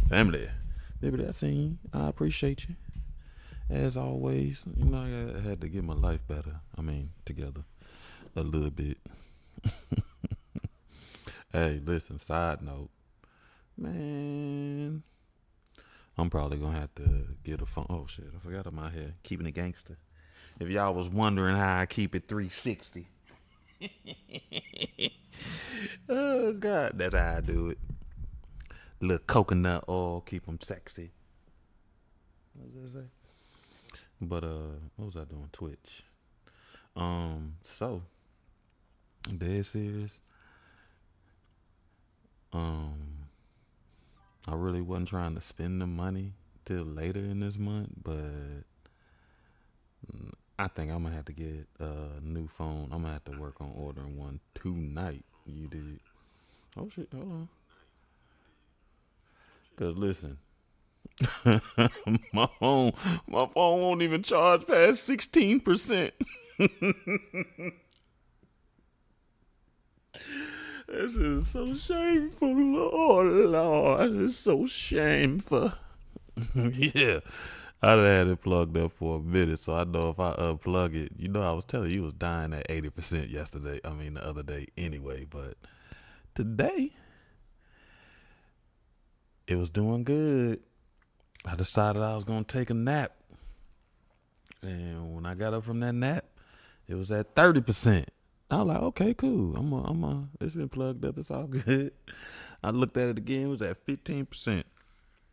Family. Baby, that's in. I appreciate you. As always, I had to get my life better. Together a little bit. Hey, listen, side note. Man, I'm probably going to have to get a phone. Oh, shit, I forgot I'm out here keeping it gangster. If y'all was wondering how I keep it 360. Oh, God, that's how I do it. Little coconut oil, keep them sexy. What does that say? But what was I doing? Twitch. So dead serious. I really wasn't trying to spend the money till later in this month, but I think I'm gonna have to get a new phone. I'm gonna have to work on ordering one tonight. You did? Oh shit! Hold on. Cause listen, my phone, my phone won't even charge past 16%. This is so shameful, Lord. It's so shameful. Yeah. I done had it plugged up for a minute, so I know if I unplug it, I was telling you it was dying at 80% yesterday. The other day anyway, but today it was doing good. I decided I was going to take a nap. And when I got up from that nap, it was at 30%. I was like, okay, cool. It's been plugged up. It's all good. I looked at it again. It was at 15%.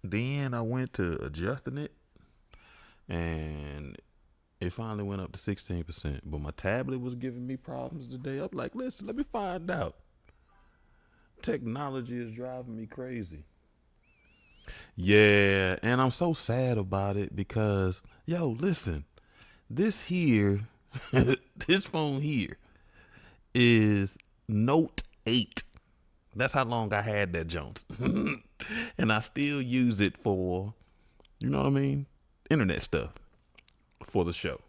Then I went to adjusting it, and it finally went up to 16%. But my tablet was giving me problems today. I was like, listen, let me find out. Technology is driving me crazy. Yeah, and I'm so sad about it because, listen, this here, this phone here is Note 8. That's how long I had that Jones. And I still use it for, internet stuff for the show,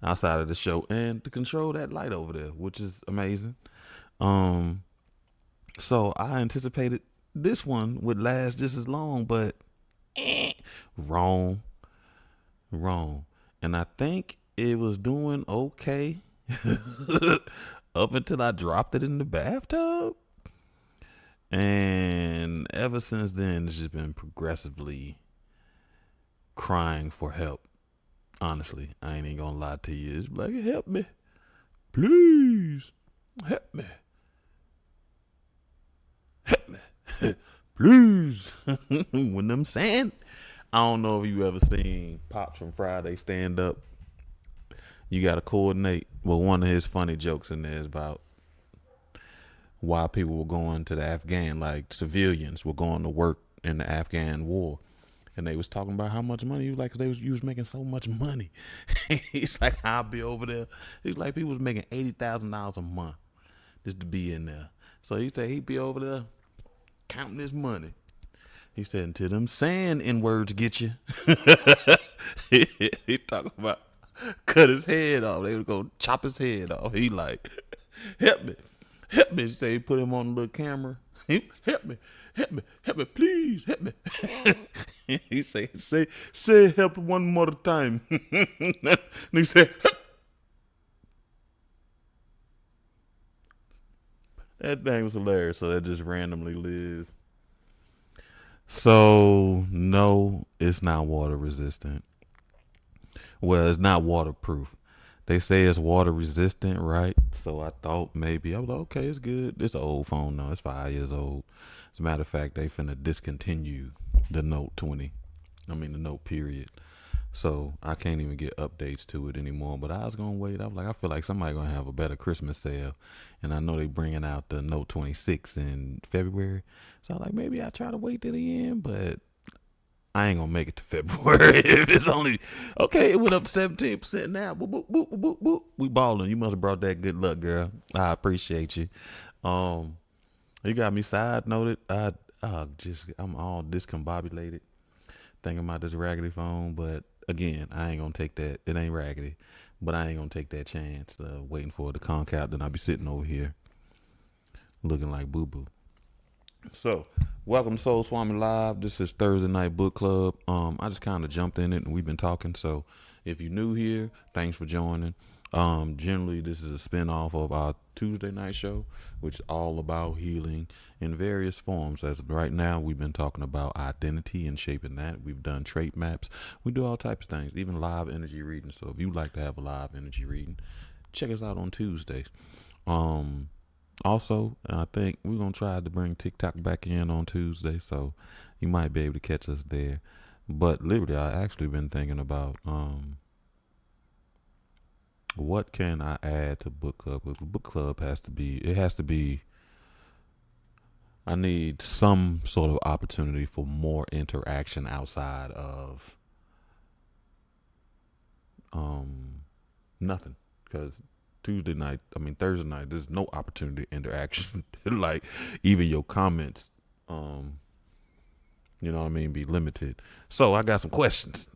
outside of the show, and to control that light over there, which is amazing. So I anticipated this one would last just as long, but wrong. And I think it was doing okay up until I dropped it in the bathtub. And ever since then, it's just been progressively crying for help. Honestly, I ain't even gonna lie to you. It's like, help me. Please. Help me. Help me. Please. When I'm saying, I don't know if you ever seen Pops from Friday stand up. You got to coordinate. Well, one of his funny jokes in there is about why people were going to the Afghan, like civilians were going to work in the Afghan war. And they was talking about how much money. He was like, you was making so much money. He's like, I'll be over there. He's like, people was making $80,000 a month just to be in there. So he said he'd be over there counting his money. He said, until them saying N words get you. He talking about cut his head off. They were going to chop his head off. He like, help me. Help me. He said he put him on the little camera. Help me. Help me, please, help me. He say help one more time. And he said, help. That thing was hilarious. So that just randomly lives. So no, it's not water resistant. Well, it's not waterproof. They say it's water resistant, right? So I thought maybe, I was like, okay, it's good. It's an old phone now. It's 5 years old. As a matter of fact, they finna discontinue the Note 20. The Note period. So I can't even get updates to it anymore. But I was gonna wait. I was like, I feel like somebody gonna have a better Christmas sale, and I know they bringing out the Note 26 in February. So I was like, maybe I try to wait till the end, but I ain't gonna make it to February. If it's only okay, it went up 17% now. Boop, boop, boop, boop, boop. We balling. You must have brought that good luck, girl. I appreciate you. You got me side noted. I'm all discombobulated thinking about this raggedy phone, but again, I ain't gonna take that. It ain't raggedy, but I ain't gonna take that chance waiting for it to conk out. Then I'll be sitting over here looking like boo boo. So Welcome to Soul Swami Live. This is Thursday Night Book Club. I just kind of jumped in it and we've been talking. So if you're new here, thanks for joining. Generally, this is a spinoff of our Tuesday night show, which is all about healing in various forms. As of right now, we've been talking about identity and shaping that. We've done trait maps. We do all types of things, even live energy reading. So if you like to have a live energy reading, check us out on Tuesdays. Um, Also, I think we're gonna try to bring TikTok back in on Tuesday, so you might be able to catch us there. But Liberty, I actually been thinking about what can I add to book club? Because book club has to be. I need some sort of opportunity for more interaction outside of nothing. Because Thursday night, there's no opportunity interaction. Like even your comments, um, you know what I mean, be limited. So I got some questions.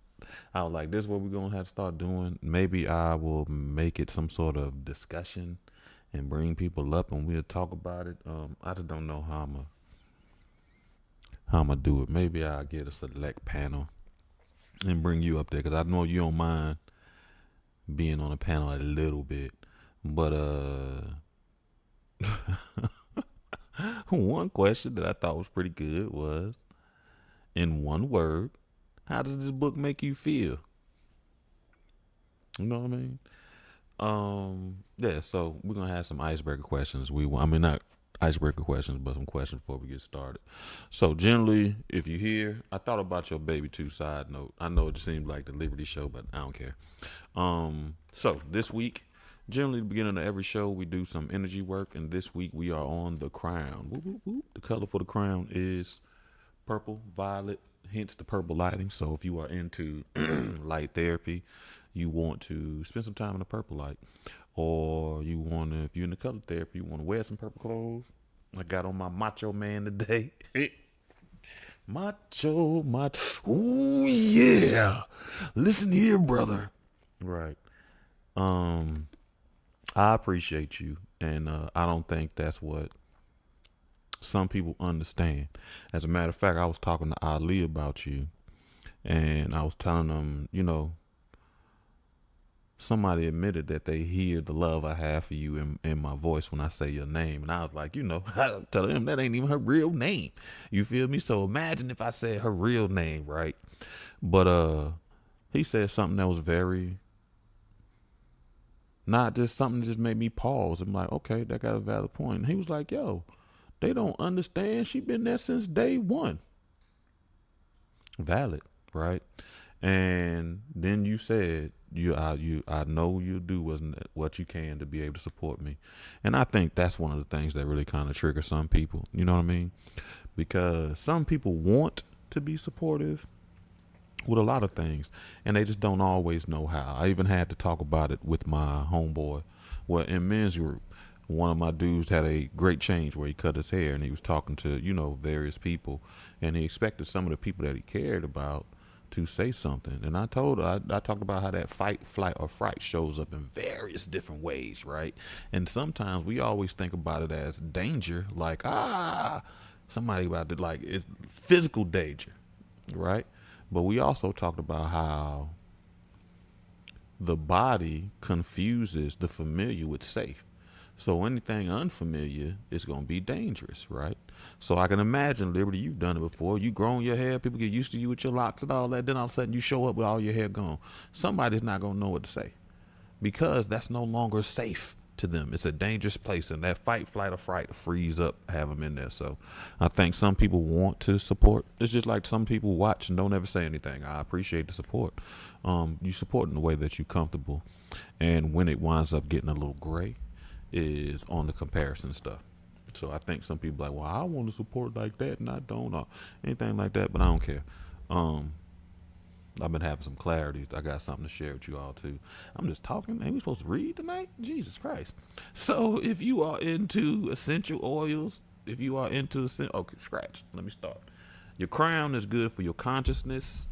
I was like, this is what we're gonna have to start doing. Maybe I will make it some sort of discussion and bring people up and we'll talk about it. I just don't know how I'm gonna do it. Maybe I'll get a select panel and bring you up there because I know you don't mind being on a panel a little bit. But one question that I thought was pretty good was, in one word, how does this book make you feel? You know what I mean? Yeah. So we're gonna have some icebreaker questions. Not icebreaker questions, but some questions before we get started. So generally, if you hear, I thought about your baby too. Side note, I know it seemed like the Liberty Show, but I don't care. So this week, generally the beginning of every show, we do some energy work, and this week we are on the crown. Whoop, whoop, whoop. The color for the crown is purple, violet, hence the purple lighting. So if you are into light therapy, you want to spend some time in the purple light, or if you're in the color therapy, you want to wear some purple clothes. I got on my macho man today. macho. Ooh yeah. Listen here, brother. Right. Um, I appreciate you, and I don't think that's what some people understand. As a matter of fact, I was talking to Ali about you, and I was telling him, somebody admitted that they hear the love I have for you in my voice when I say your name. And I was like, I tell him that ain't even her real name. You feel me? So imagine if I said her real name, right? But he said something that was very, not just something that just made me pause. I'm like, okay, that got a valid point. And he was like, yo, they don't understand. She been there since day one. Valid, right? And then you said I know you do what you can to be able to support me, and I think that's one of the things that really kind of trigger some people. You know what I mean? Because some people want to be supportive with a lot of things, and they just don't always know how. I even had to talk about it with my homeboy. Well, in men's group, one of my dudes had a great change where he cut his hair and he was talking to various people, and he expected some of the people that he cared about to say something. And I talked about how that fight, flight, or fright shows up in various different ways, right? And sometimes we always think about it as danger, like somebody about to, like, it's physical danger, right? But we also talked about how the body confuses the familiar with safe. So anything unfamiliar is going to be dangerous, right? So I can imagine, Liberty, you've done it before. You grown your hair, people get used to you with your locks and all that. Then all of a sudden you show up with all your hair gone. Somebody's not going to know what to say because that's no longer safe to them. It's a dangerous place, and that fight, flight, or fright freeze up, have them in there. So I think some people want to support. It's just like some people watch and don't ever say anything. I appreciate the support. You support in the way that you're comfortable, and when it winds up getting a little gray is on the comparison stuff. So I think some people are like, well, I want to support like that, and I don't, or anything like that, but I don't care. I've been having some clarities. I got something to share with you all too. I'm just talking. Ain't we supposed to read tonight? Jesus Christ. So if you are into essential oils, okay, scratch. Let me start. Your crown is good for your consciousness.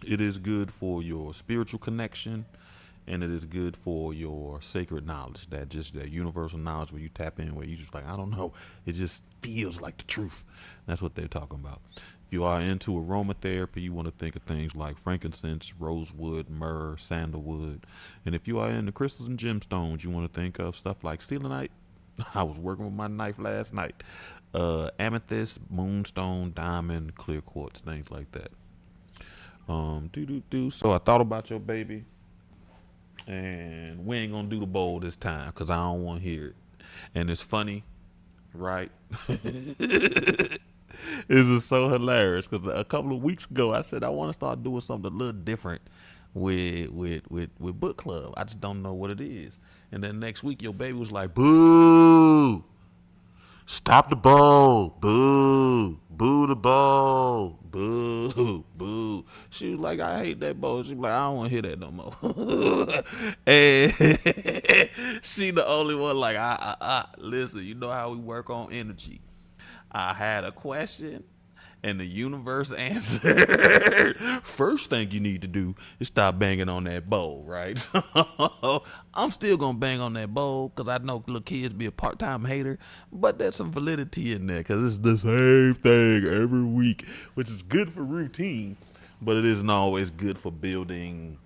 It is good for your spiritual connection. and it is good for your sacred knowledge, that just that universal knowledge where you tap in, where you just like, I don't know, it just feels like the truth. That's what they're talking about. If you are into aromatherapy, you want to think of things like frankincense, rosewood, myrrh, sandalwood. And if you are into crystals and gemstones, you want to think of stuff like selenite. I was working with my knife last night. Amethyst, moonstone, diamond, clear quartz, things like that. So I thought about your baby, and we ain't gonna do the bowl this time because I don't want to hear it. And it's funny, right? This is so hilarious because a couple of weeks ago I said I want to start doing something a little different with book club. I just don't know what it is. And then next week your baby was like, "Boo! Stop the bowl! Boo! Boo the bowl! Boo! Boo!" She was like, "I hate that bowl." She was like, "I don't want to hear that no more." And she the only one like, listen, you know how we work on energy. I had a question and the universe answered. First thing you need to do is stop banging on that bowl, right? I'm still gonna bang on that bowl because I know little kids be a part-time hater, but there's some validity in there because it's the same thing every week, which is good for routine, but it isn't always good for building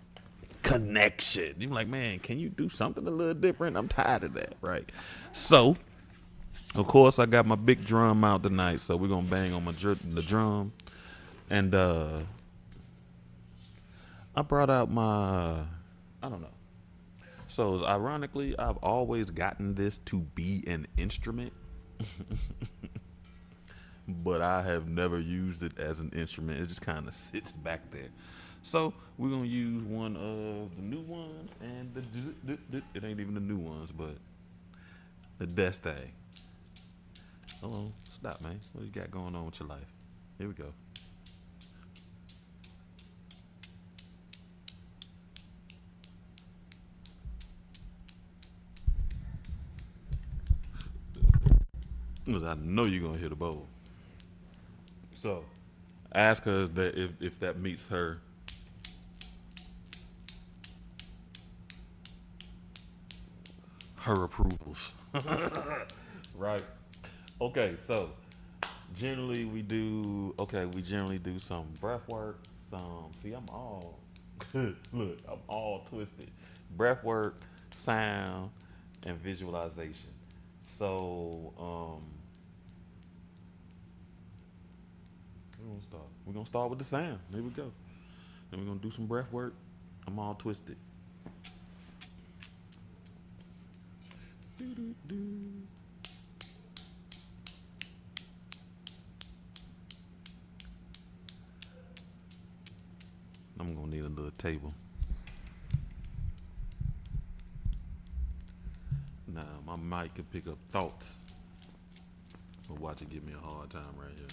connection. You're like, man, can you do something a little different? I'm tired of that, right? So of course, I got my big drum out tonight, so we're gonna bang on the drum, and I brought out my, I don't know. So ironically, I've always gotten this to be an instrument, but I have never used it as an instrument. It just kind of sits back there. So we're gonna use one of the new ones, and it ain't even the new ones, but the Deste. Hello, stop, man. What you got going on with your life? Here we go. Because I know you're gonna hit a bowl. So ask her that if that meets her approvals. Right. Okay, so we generally do some breath work, some see I'm all look, I'm all twisted. Breath work, sound, and visualization. So we're gonna start with the sound. Here we go. Then we're gonna do some breath work. I'm all twisted. I'm gonna need a little table. Now my mic can pick up thoughts. But watch it give me a hard time right here.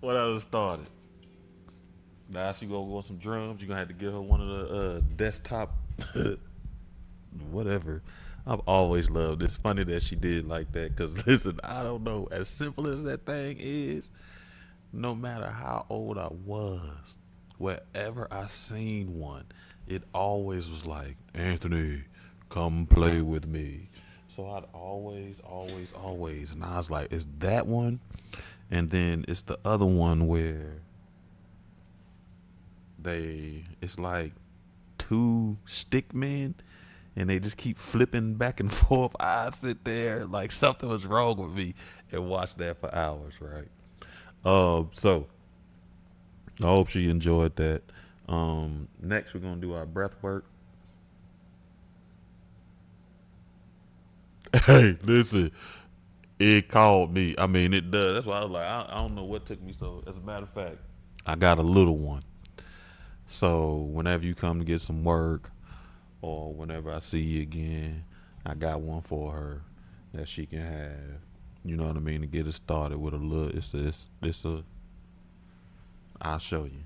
What I just started. Now she gonna go on some drums. You gonna have to get her one of the desktop, whatever. I've always loved. It's funny that she did like that. Cause listen, I don't know. As simple as that thing is, no matter how old I was, wherever I seen one, it always was like, Anthony, come play with me. So I'd always, and I was like, it's that one, and then it's the other one where it's like two stick men, and they just keep flipping back and forth. I sit there like something was wrong with me and watch that for hours, right? So I hope she enjoyed that. Next we're gonna do our breath work. Hey, listen, it called me. I mean, it does. That's why I was like, I don't know what took me so. As a matter of fact, I got a little one. So whenever you come to get some work, or whenever I see you again, I got one for her that she can have. You know what I mean? To get it started with a little. It's a. I'll show you.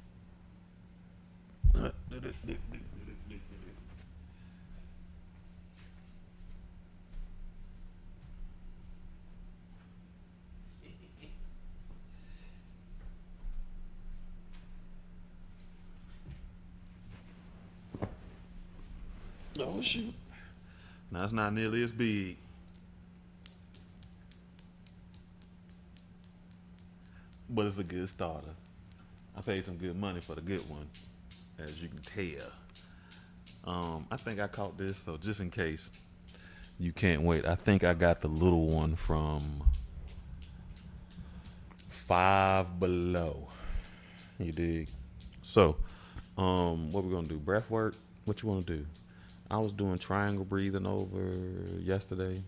Oh shoot! Now it's not nearly as big, but it's a good starter. I paid some good money for the good one, as you can tell. I think I caught this, so just in case you can't wait, I think I got the little one from Five Below. You dig? So, what we gonna do? Breath work. What you wanna do? I was doing triangle breathing over yesterday.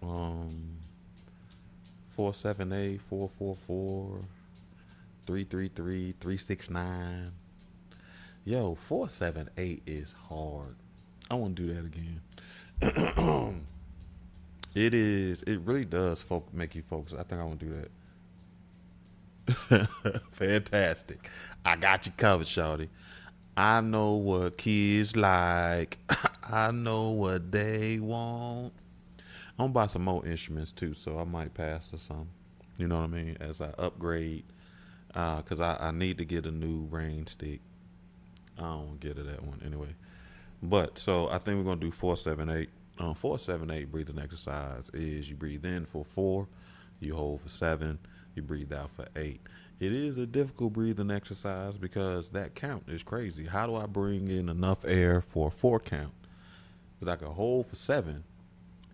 Um, 478, 444, 333, 369. Yo, 478 is hard. I want to do that again. It is. It really does make you focus. I think I want to do that. Fantastic. I got you covered, shawty. I know what kids like. I know what they want. I'm gonna buy some more instruments too, so I might pass or something. You know what I mean? As I upgrade, cause I need to get a new rain stick. I don't get to that one anyway. But so I think we're gonna do 478. 478 breathing exercise is you breathe in for 4, you hold for 7, you breathe out for 8. It is a difficult breathing exercise because that count is crazy. How do I bring in enough air for a 4 count that I can hold for 7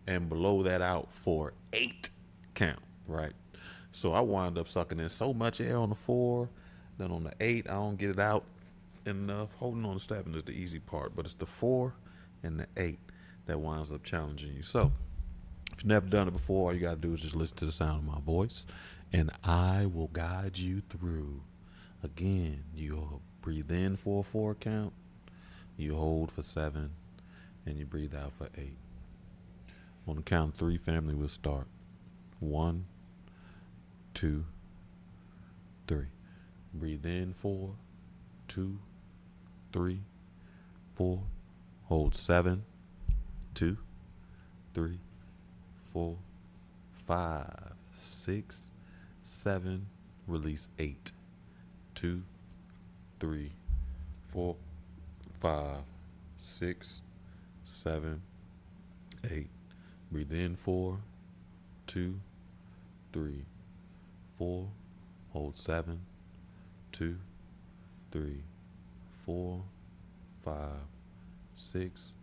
and blow that out for 8 count, right? So I wind up sucking in so much air on the 4, then on the 8 I don't get it out enough. Holding on to 7 is the easy part, but it's the 4 and the 8 that winds up challenging you. So if you've never done it before, all you gotta do is just listen to the sound of my voice, and I will guide you through. Again, you breathe in for a 4 count, you hold for 7, and you breathe out for 8. On the count of 3, family, we'll start. 1, 2, 3. Breathe in 4, 2, 3, 4. Hold 7, 2, 3, 4, 5, 6, 7. Release 8, 2, 3, 4, 5, 6, 7, 8. Breathe in 4, 2, 3, 4. Hold 7, 2, 3, 4, 5, 6,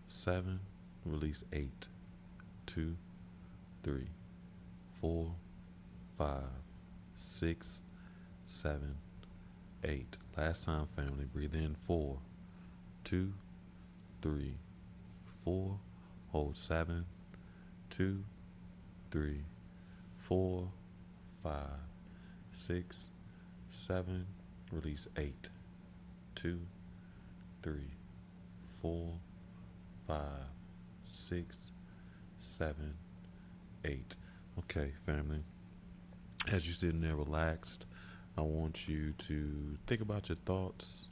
7. Release 8, 2, 3, 4, 5, 6, 7, 8. Last time, family. Breathe in 4, 2, 3, 4. Hold 7, 2, 3, 4, 5, 6, 7. Release 8, 2, 3, 4, 5, 6, 7, 8. Okay, family. As you're sitting there relaxed, I want you to think about your thoughts,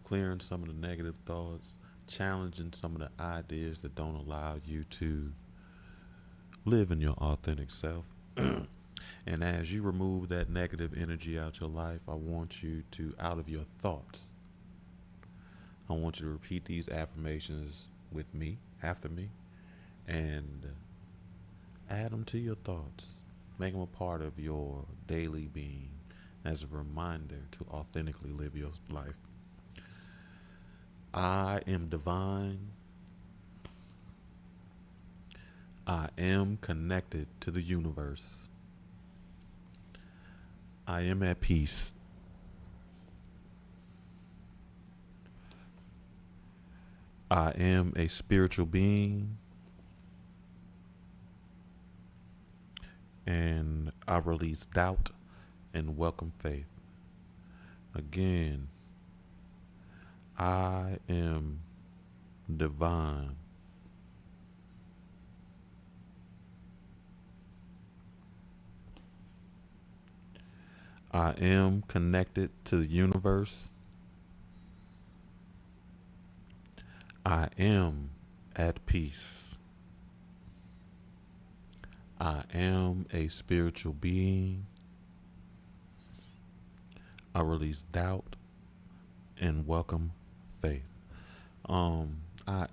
clearing some of the negative thoughts, challenging some of the ideas that don't allow you to live in your authentic self. And as you remove that negative energy out your life, I want you to, out of your thoughts, I want you to repeat these affirmations with me, after me, and add them to your thoughts. Make them a part of your daily being as a reminder to authentically live your life. I am divine. I am connected to the universe. I am at peace. I am a spiritual being, and I release doubt and welcome faith. Again, I am divine. I am connected to the universe. I am at peace. I am a spiritual being. I release doubt and welcome faith. I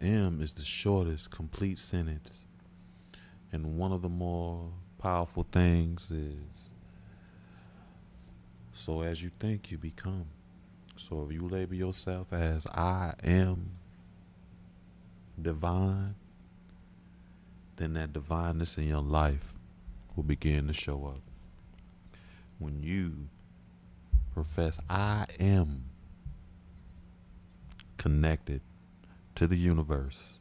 am is the shortest complete sentence. And one of the more powerful things is, so as you think, you become. So if you label yourself as I am divine, then that divineness in your life will begin to show up. When you profess I am connected to the universe,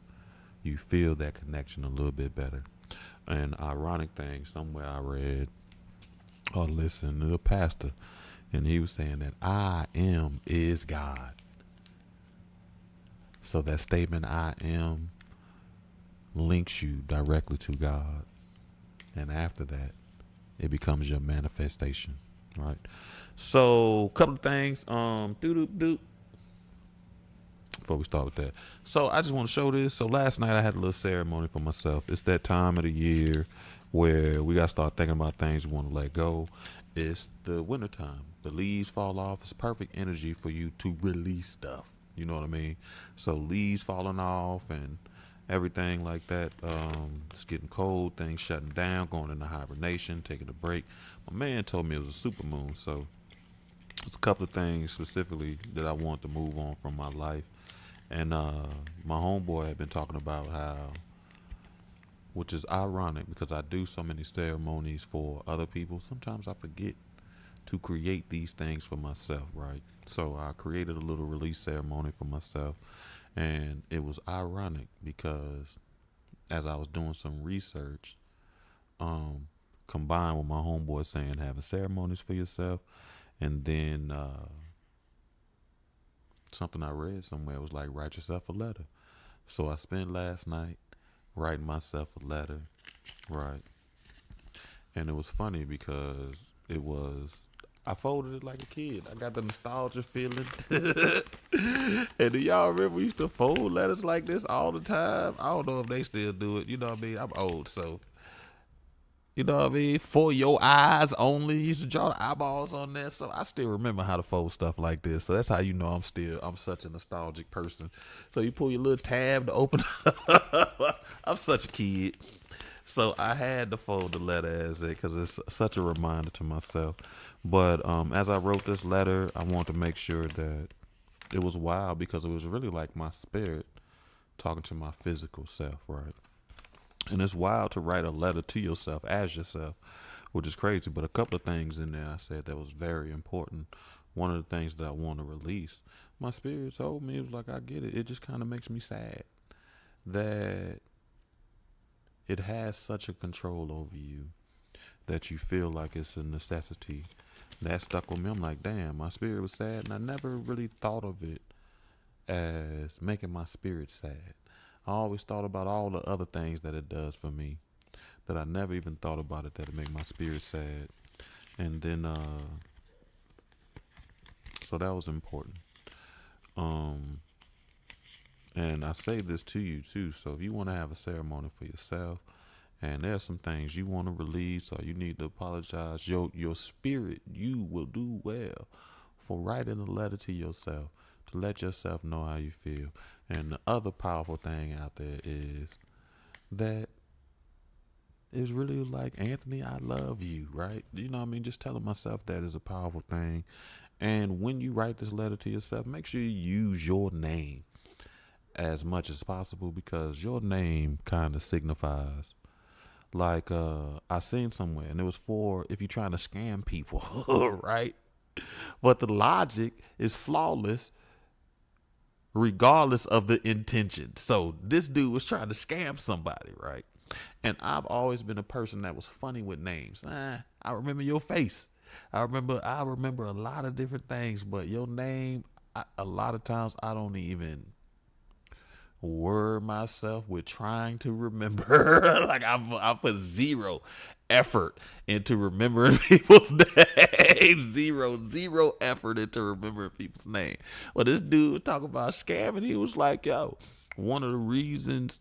you feel that connection a little bit better. An ironic thing, somewhere I read or listened to a pastor, and he was saying that I am is God. So that statement I am links you directly to God. And after that, it becomes your manifestation. Right? So, couple of things. Before we start with that. So I just want to show this. So last night I had a little ceremony for myself. It's that time of the year where we got to start thinking about things we want to let go. It's the winter time. The leaves fall off. It's perfect energy for you to release stuff. You know what I mean? So leaves falling off and everything like that. It's getting cold. Things shutting down, going into hibernation, taking a break. My man told me it was a super moon. So it's a couple of things specifically that I want to move on from my life. And my homeboy had been talking about how, which is ironic because I do so many ceremonies for other people. Sometimes I forget to create these things for myself, right? So I created a little release ceremony for myself. And it was ironic because as I was doing some research, combined with my homeboy saying having ceremonies for yourself, and then something I read somewhere was like, write yourself a letter. So I spent last night writing myself a letter, right? And it was funny because I folded it like a kid. I got the nostalgia feeling. And do y'all remember we used to fold letters like this all the time? I don't know if they still do it. You know what I mean? I'm old, so you know what I mean? For your eyes only. You should draw the eyeballs on there. So I still remember how to fold stuff like this. So that's how you know I'm such a nostalgic person. So you pull your little tab to open up. I'm such a kid. So I had to fold the letter as it because it's such a reminder to myself. But as I wrote this letter, I wanted to make sure that it was wild because it was really like my spirit talking to my physical self, right? And it's wild to write a letter to yourself as yourself, which is crazy. But a couple of things in there I said that was very important. One of the things that I want to release, my spirit told me, it was like, I get it. It just kind of makes me sad that it has such a control over you that you feel like it's a necessity. That stuck with me. I'm like, damn, my spirit was sad. And I never really thought of it as making my spirit sad. I always thought about all the other things that it does for me that I never even thought about it that it make my spirit sad. And then so that was important. Um and I say this to you too. So if you want to have a ceremony for yourself and there's some things you want to release or you need to apologize, your spirit, you will do well for writing a letter to yourself to let yourself know how you feel. And the other powerful thing out there is that it's really like, Anthony, I love you, right? You know what I mean? Just telling myself that is a powerful thing. And when you write this letter to yourself, make sure you use your name as much as possible because your name kind of signifies. Like I seen somewhere and it was for if you're trying to scam people, right? But the logic is flawless regardless of the intention. So this dude was trying to scam somebody, right? And I've always been a person that was funny with names. I remember your face. I remember a lot of different things, but your name, a lot of times I don't even word myself with trying to remember. Like I put zero effort into remembering people's names. Zero effort into remembering people's name. Well, this dude talking about scamming. He was like, yo, one of the reasons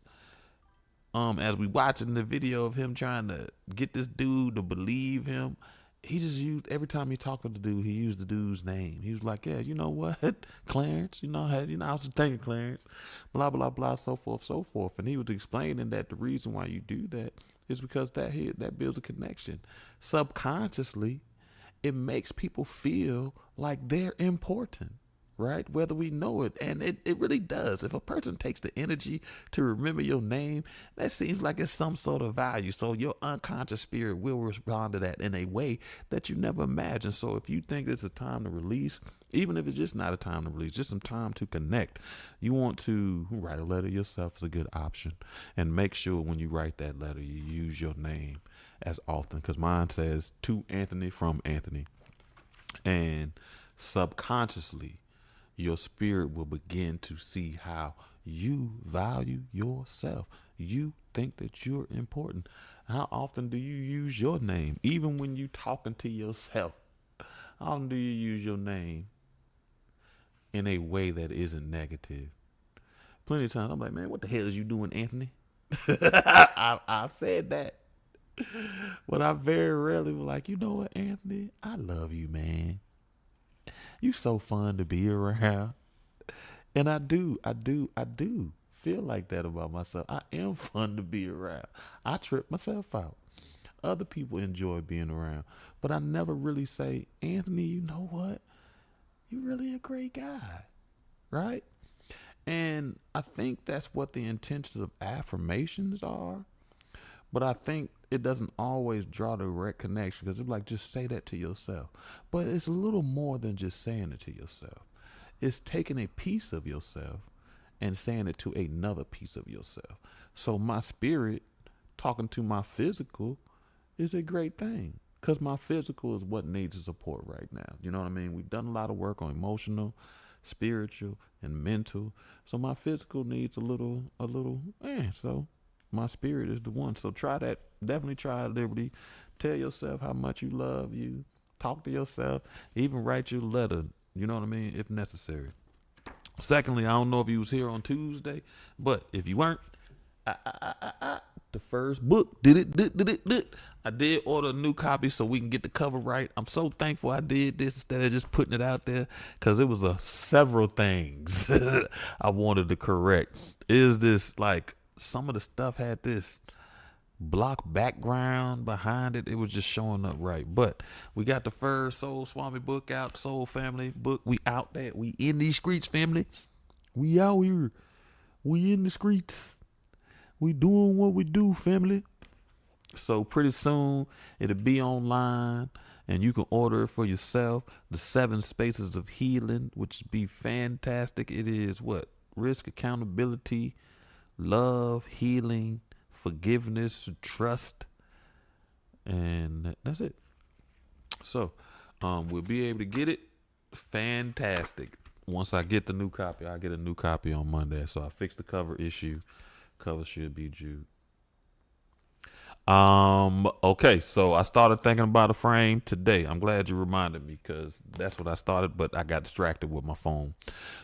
as we watching the video of him trying to get this dude to believe him, he just used every time he talked to the dude, he used the dude's name. He was like, "Yeah, you know what, Clarence, I was just thinking Clarence, blah blah blah, so forth, so forth." And he was explaining that the reason why you do that is because that builds a connection. Subconsciously, it makes people feel like they're important, right? Whether we know it. And it really does. If a person takes the energy to remember your name, that seems like it's some sort of value. So your unconscious spirit will respond to that in a way that you never imagined. So if you think it's a time to release, even if it's just not a time to release, just some time to connect, you want to write a letter yourself is a good option. And make sure when you write that letter, you use your name as often. Because mine says to Anthony from Anthony. And subconsciously, your spirit will begin to see how you value yourself. You think that you're important. How often do you use your name? Even when you talking to yourself, how often do you use your name in a way that isn't negative? Plenty of times I'm like, man, what the hell is you doing, Anthony? I've said that. But I very rarely was like, you know what, Anthony? I love you, man. You so fun to be around. And I do feel like that about myself. I am fun to be around. I trip myself out. Other people enjoy being around. But I never really say, Anthony, you know what? You're really a great guy. Right? And I think that's what the intentions of affirmations are. But I think it doesn't always draw the direct connection because it's like just say that to yourself. But it's a little more than just saying it to yourself. It's taking a piece of yourself and saying it to another piece of yourself. So my spirit talking to my physical is a great thing because my physical is what needs support right now. You know what I mean? We've done a lot of work on emotional, spiritual, and mental. So my physical needs a little. So my spirit is the one. So try that. Definitely try Liberty. Tell yourself how much you love you. Talk to yourself. Even write you a letter. You know what I mean? If necessary. Secondly, I don't know if you was here on Tuesday, but if you weren't, the first book did. I did order a new copy so we can get the cover right. I'm so thankful I did this instead of just putting it out there because it was several things I wanted to correct. Is this like some of the stuff had this block background behind it? It was just showing up right. But we got the first Soul Swami book out, Soul Family book. We out there. We in these streets, family. We out here. We in the streets. We doing what we do, family. So pretty soon it'll be online and you can order it for yourself. The 7 Spaces of Healing, which be fantastic. It is what? Risk, accountability, love, healing, forgiveness, trust, and that's it. So we'll be able to get it. Fantastic. Once I get the new copy, I'll get a new copy on Monday. So I fixed the cover issue. Cover should be due. Okay, so I started thinking about a frame today. I'm glad you reminded me because that's what I started, but I got distracted with my phone.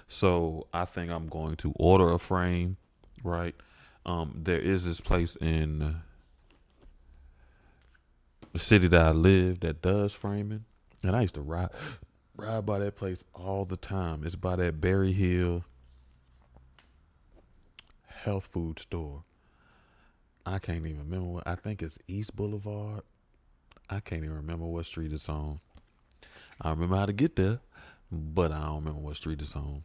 So I think I'm going to order a frame, right? There is this place in the city that I live that does framing, and I used to ride by that place all the time. It's by that Berry Hill health food store. I can't even remember what. I think it's East Boulevard. I can't even remember what street it's on. I remember how to get there, but I don't remember what street it's on.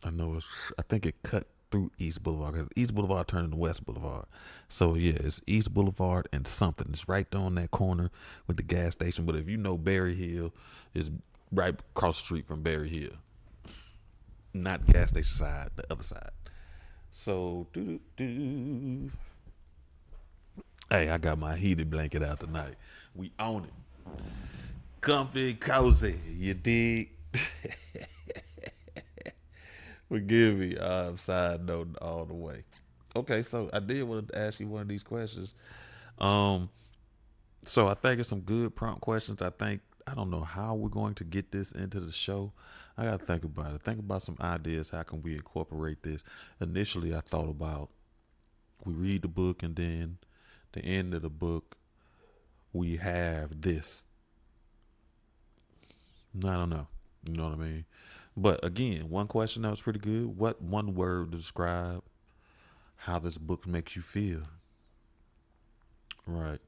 I know it's. I think it cut through East Boulevard because East Boulevard turned into West Boulevard. So yeah, it's East Boulevard and something. It's right there on that corner with the gas station. But if you know Berry Hill, it's right across the street from Berry Hill. Not the gas station side, the other side. So hey, I got my heated blanket out tonight. We own it. Comfy, cozy. You dig? Forgive me. I'm side note all the way. Okay, so I did want to ask you one of these questions. Um, so I think it's some good prompt questions. I don't know how we're going to get this into the show. I gotta think about it. Think about some ideas. How can we incorporate this? Initially, I thought about we read the book and then the end of the book we have this. I don't know. You know what I mean? But again, one question that was pretty good. What one word to describe how this book makes you feel? Right.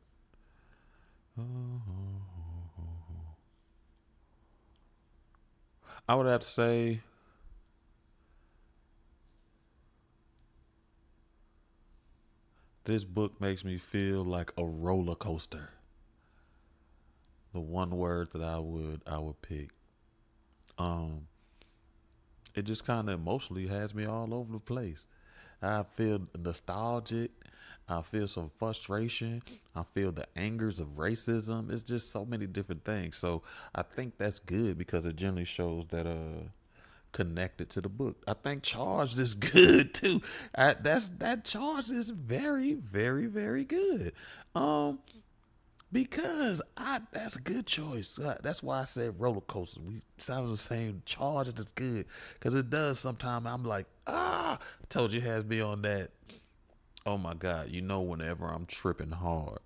I would have to say this book makes me feel like a roller coaster. The one word that I would pick. Um, it just kind of emotionally has me all over the place. I feel nostalgic. I feel some frustration. I feel the angers of racism. It's just so many different things. So I think that's good because it generally shows that connected to the book. I think Charged is good too. That Charged is very, very, very good. Um, because I that's a good choice. That's why I said roller coaster. We sounded the same. Charged is good because it does. Sometimes I'm like, I told you it has me on that. Oh my God! You know, whenever I'm tripping hard,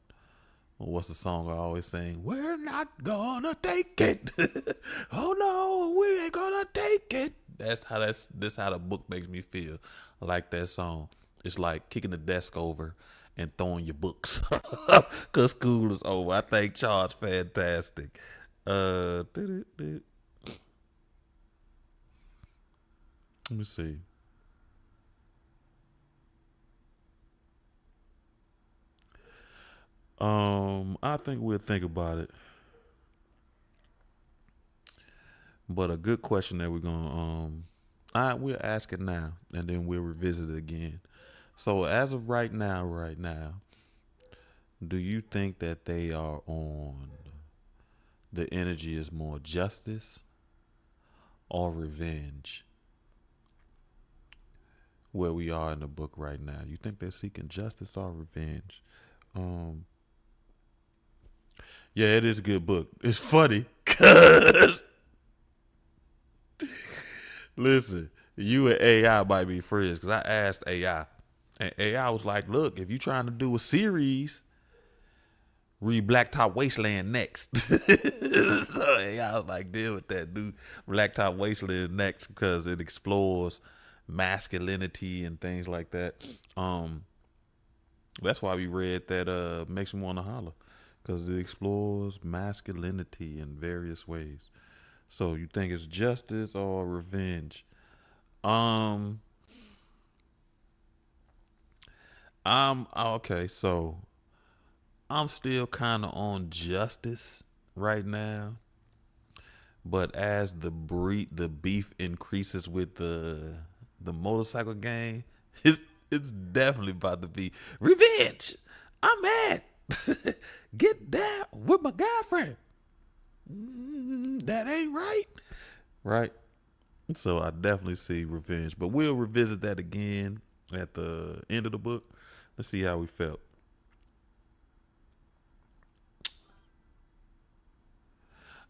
what's the song I always sing? We're not gonna take it. Oh no, we ain't gonna take it. That's how the book makes me feel. I like that song. It's like kicking the desk over and throwing your books because school is over. I think Charles fantastic. Let me see. I think we'll think about it. But a good question that we're gonna we'll ask it now and then we'll revisit it again. So as of right now, do you think that they are on the energy is more justice or revenge? Where we are in the book right now, you think they're seeking justice or revenge? Um, yeah, it is a good book. It's funny because listen, you and AI might be friends because I asked AI, and AI was like, "Look, if you're trying to do a series, read Blacktop Wasteland next." So AI was like, "Deal with that, dude. Blacktop Wasteland next because it explores masculinity and things like that." Um, that's why we read that. Makes me want to holler because it explores masculinity in various ways. So you think it's justice or revenge? Um, I'm okay. So I'm still kind of on justice right now, but as the beef increases with the motorcycle gang, it's definitely about to be revenge. I'm mad. Get down with my girlfriend. That ain't right. Right. So I definitely see revenge, but we'll revisit that again at the end of the book. Let's see how we felt.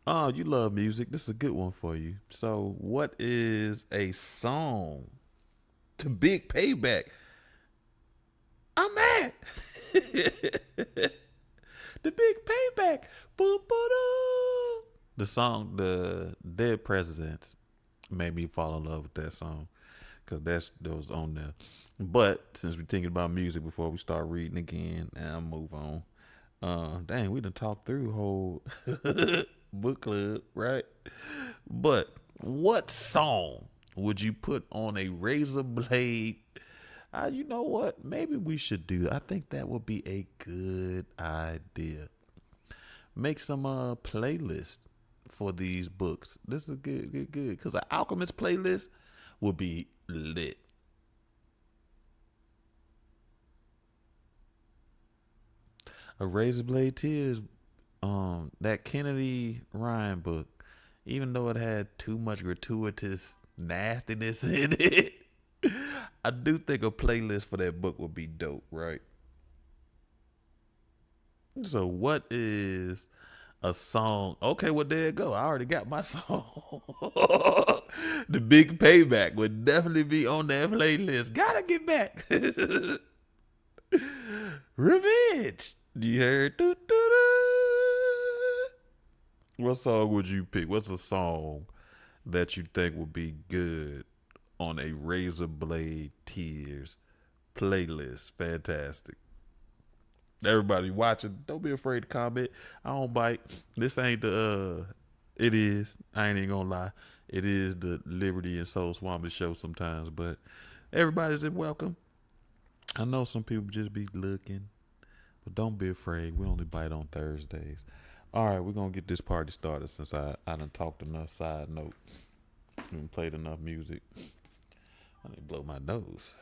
Oh, you love music. This is a good one for you. So, what is a song to Big Payback? I'm mad. The Big Payback. Boom, boom, boom. The song, the Dead Presidents, made me fall in love with that song because that was on there. But since we're thinking about music before we start reading again, and I'll move on. Dang, we done talked through whole book club, right? But what song would you put on a razor blade? You know what? Maybe we should do that. I think that would be a good idea. Make some playlist for these books. This is good, good, good. Because an Alchemist playlist would be lit. A Razorblade Tears, that Kennedy Ryan book, even though it had too much gratuitous nastiness in it, I do think a playlist for that book would be dope, right? So, what is a song? Okay, well, there you go. I already got my song. The Big Payback would definitely be on that playlist. Gotta get back. Revenge. You heard? Doo, doo, doo. What song would you pick? What's a song that you think would be good on a Razorblade Tears playlist? Fantastic. Everybody watching, don't be afraid to comment. I don't bite. This ain't the it is. I ain't even gonna lie. It is the Liberty and Soul Swami show sometimes, but everybody's welcome. I know some people just be looking, but don't be afraid. We only bite on Thursdays. All right, we're gonna get this party started since I done talked enough side note and played enough music. I need to blow my nose.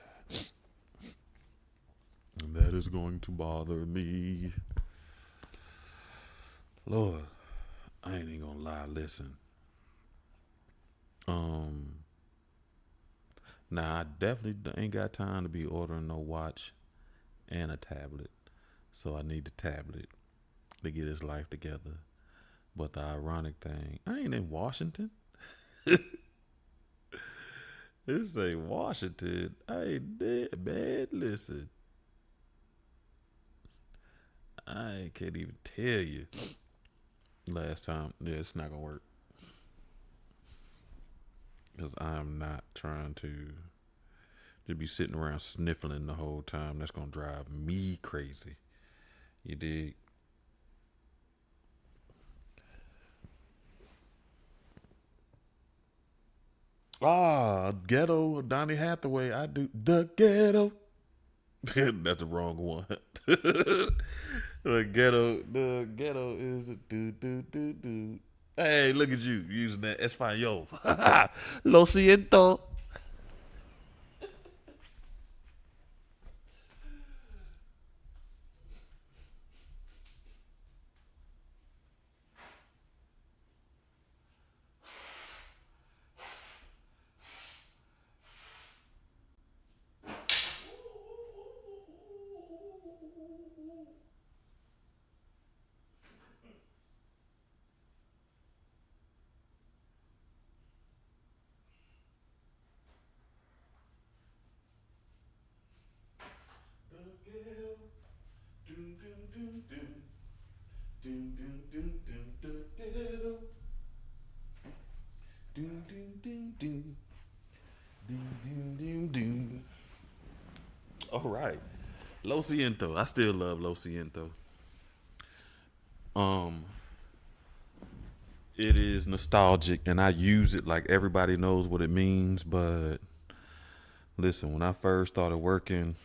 And that is going to bother me. Lord, I ain't even gonna lie, listen. Um Now I definitely ain't got time to be ordering no watch and a tablet. So I need the tablet to get his life together. But the ironic thing, I ain't in Washington. This ain't Washington. I ain't there, man. Listen, I can't even tell you. Last time, yeah, it's not gonna work because I'm not trying to be sitting around sniffling the whole time. That's gonna drive me crazy. You dig? Ghetto Donny Hathaway. I do the ghetto. That's the wrong one. The ghetto is a do do do do. Hey, look at you using that Espanol. Lo siento. The ghetto. Doom doom doom doom. Doom doom doom doom. The ghetto. Doom doom doom doom. Doom doom doom doom. All right. Lo siento. I still love Lo siento. Um, it is nostalgic, and I use it like everybody knows what it means. But listen, when I first started working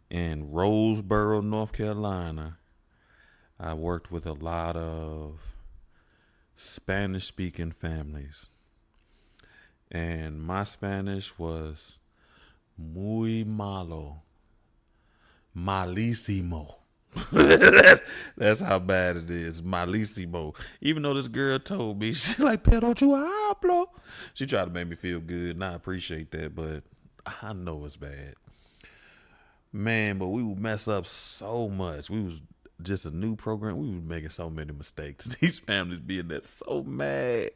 in Roseboro, North Carolina, I worked with a lot of Spanish speaking families. And my Spanish was muy malo, malísimo. that's how bad it is, malísimo. Even though this girl told me, she's like, pero yo hablo. She tried to make me feel good, and I appreciate that, but I know it's bad. Man, but we would mess up so much. We was just a new program. We were making so many mistakes. These families being there so mad.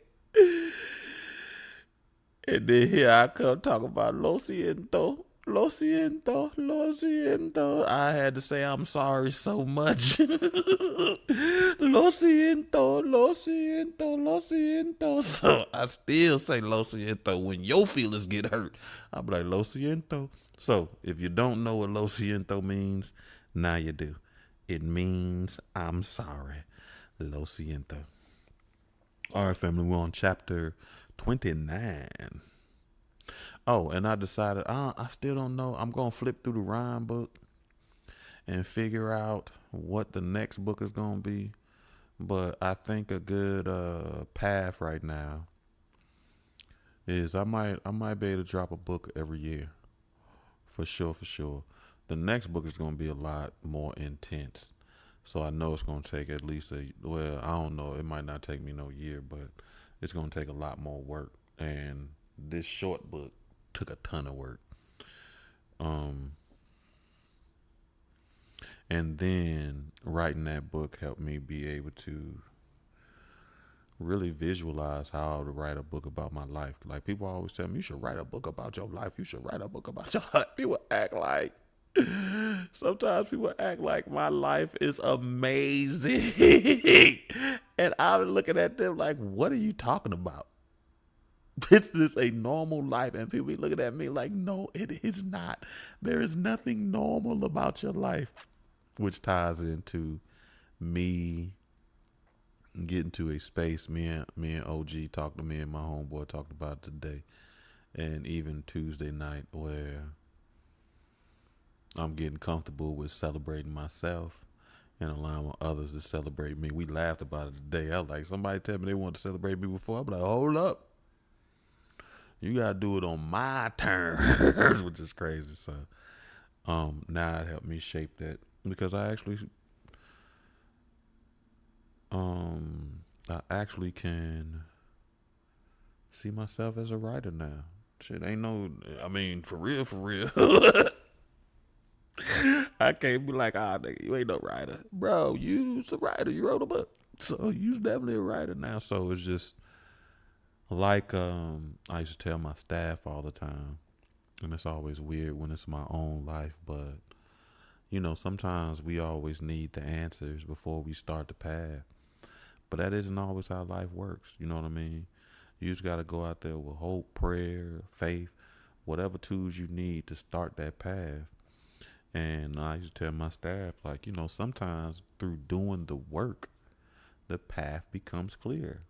And then here I come talking about Lo siento, lo siento, lo siento. I had to say I'm sorry so much. Lo siento, lo siento, lo siento. So I still say lo siento when your feelings get hurt. I'm like lo siento. So if you don't know what lo siento means, now you do. It means I'm sorry. Lo siento. All right, family, we're on chapter 29. Oh, and I decided I still don't know. I'm going to flip through the rhyme book and figure out what the next book is going to be. But I think a good path right now is I might be able to drop a book every year. For sure, for sure. The next book is going to be a lot more intense. So I know it's going to take at least I don't know. It might not take me no year, but it's going to take a lot more work. And this short book took a ton of work. And then writing that book helped me be able to really visualize how to write a book about my life. Like people always tell me, you should write a book about your life. You should write a book about your life. People act like sometimes people act like my life is amazing. And I'm looking at them like, what are you talking about? This is a normal life. And people be looking at me like, no, it is not. There is nothing normal about your life. Which ties into me getting to a space me and OG talked to me and my homeboy talked about today. And even Tuesday night where I'm getting comfortable with celebrating myself and allowing others to celebrate me. We laughed about it today. I was like, somebody tell me they want to celebrate me before. I'm like, hold up. You got to do it on my terms, which is crazy. So now it helped me shape that because I actually can see myself as a writer now. Shit ain't no, I mean, for real. I can't be like, nigga, you ain't no writer. Bro, you's a writer. You wrote a book. So you's definitely a writer now. So it's just like I used to tell my staff all the time, and it's always weird when it's my own life, but sometimes we always need the answers before we start the path. But that isn't always how life works. You know what I mean? You just got to go out there with hope, prayer, faith, whatever tools you need to start that path. And I used to tell my staff, like, sometimes through doing the work, the path becomes clear.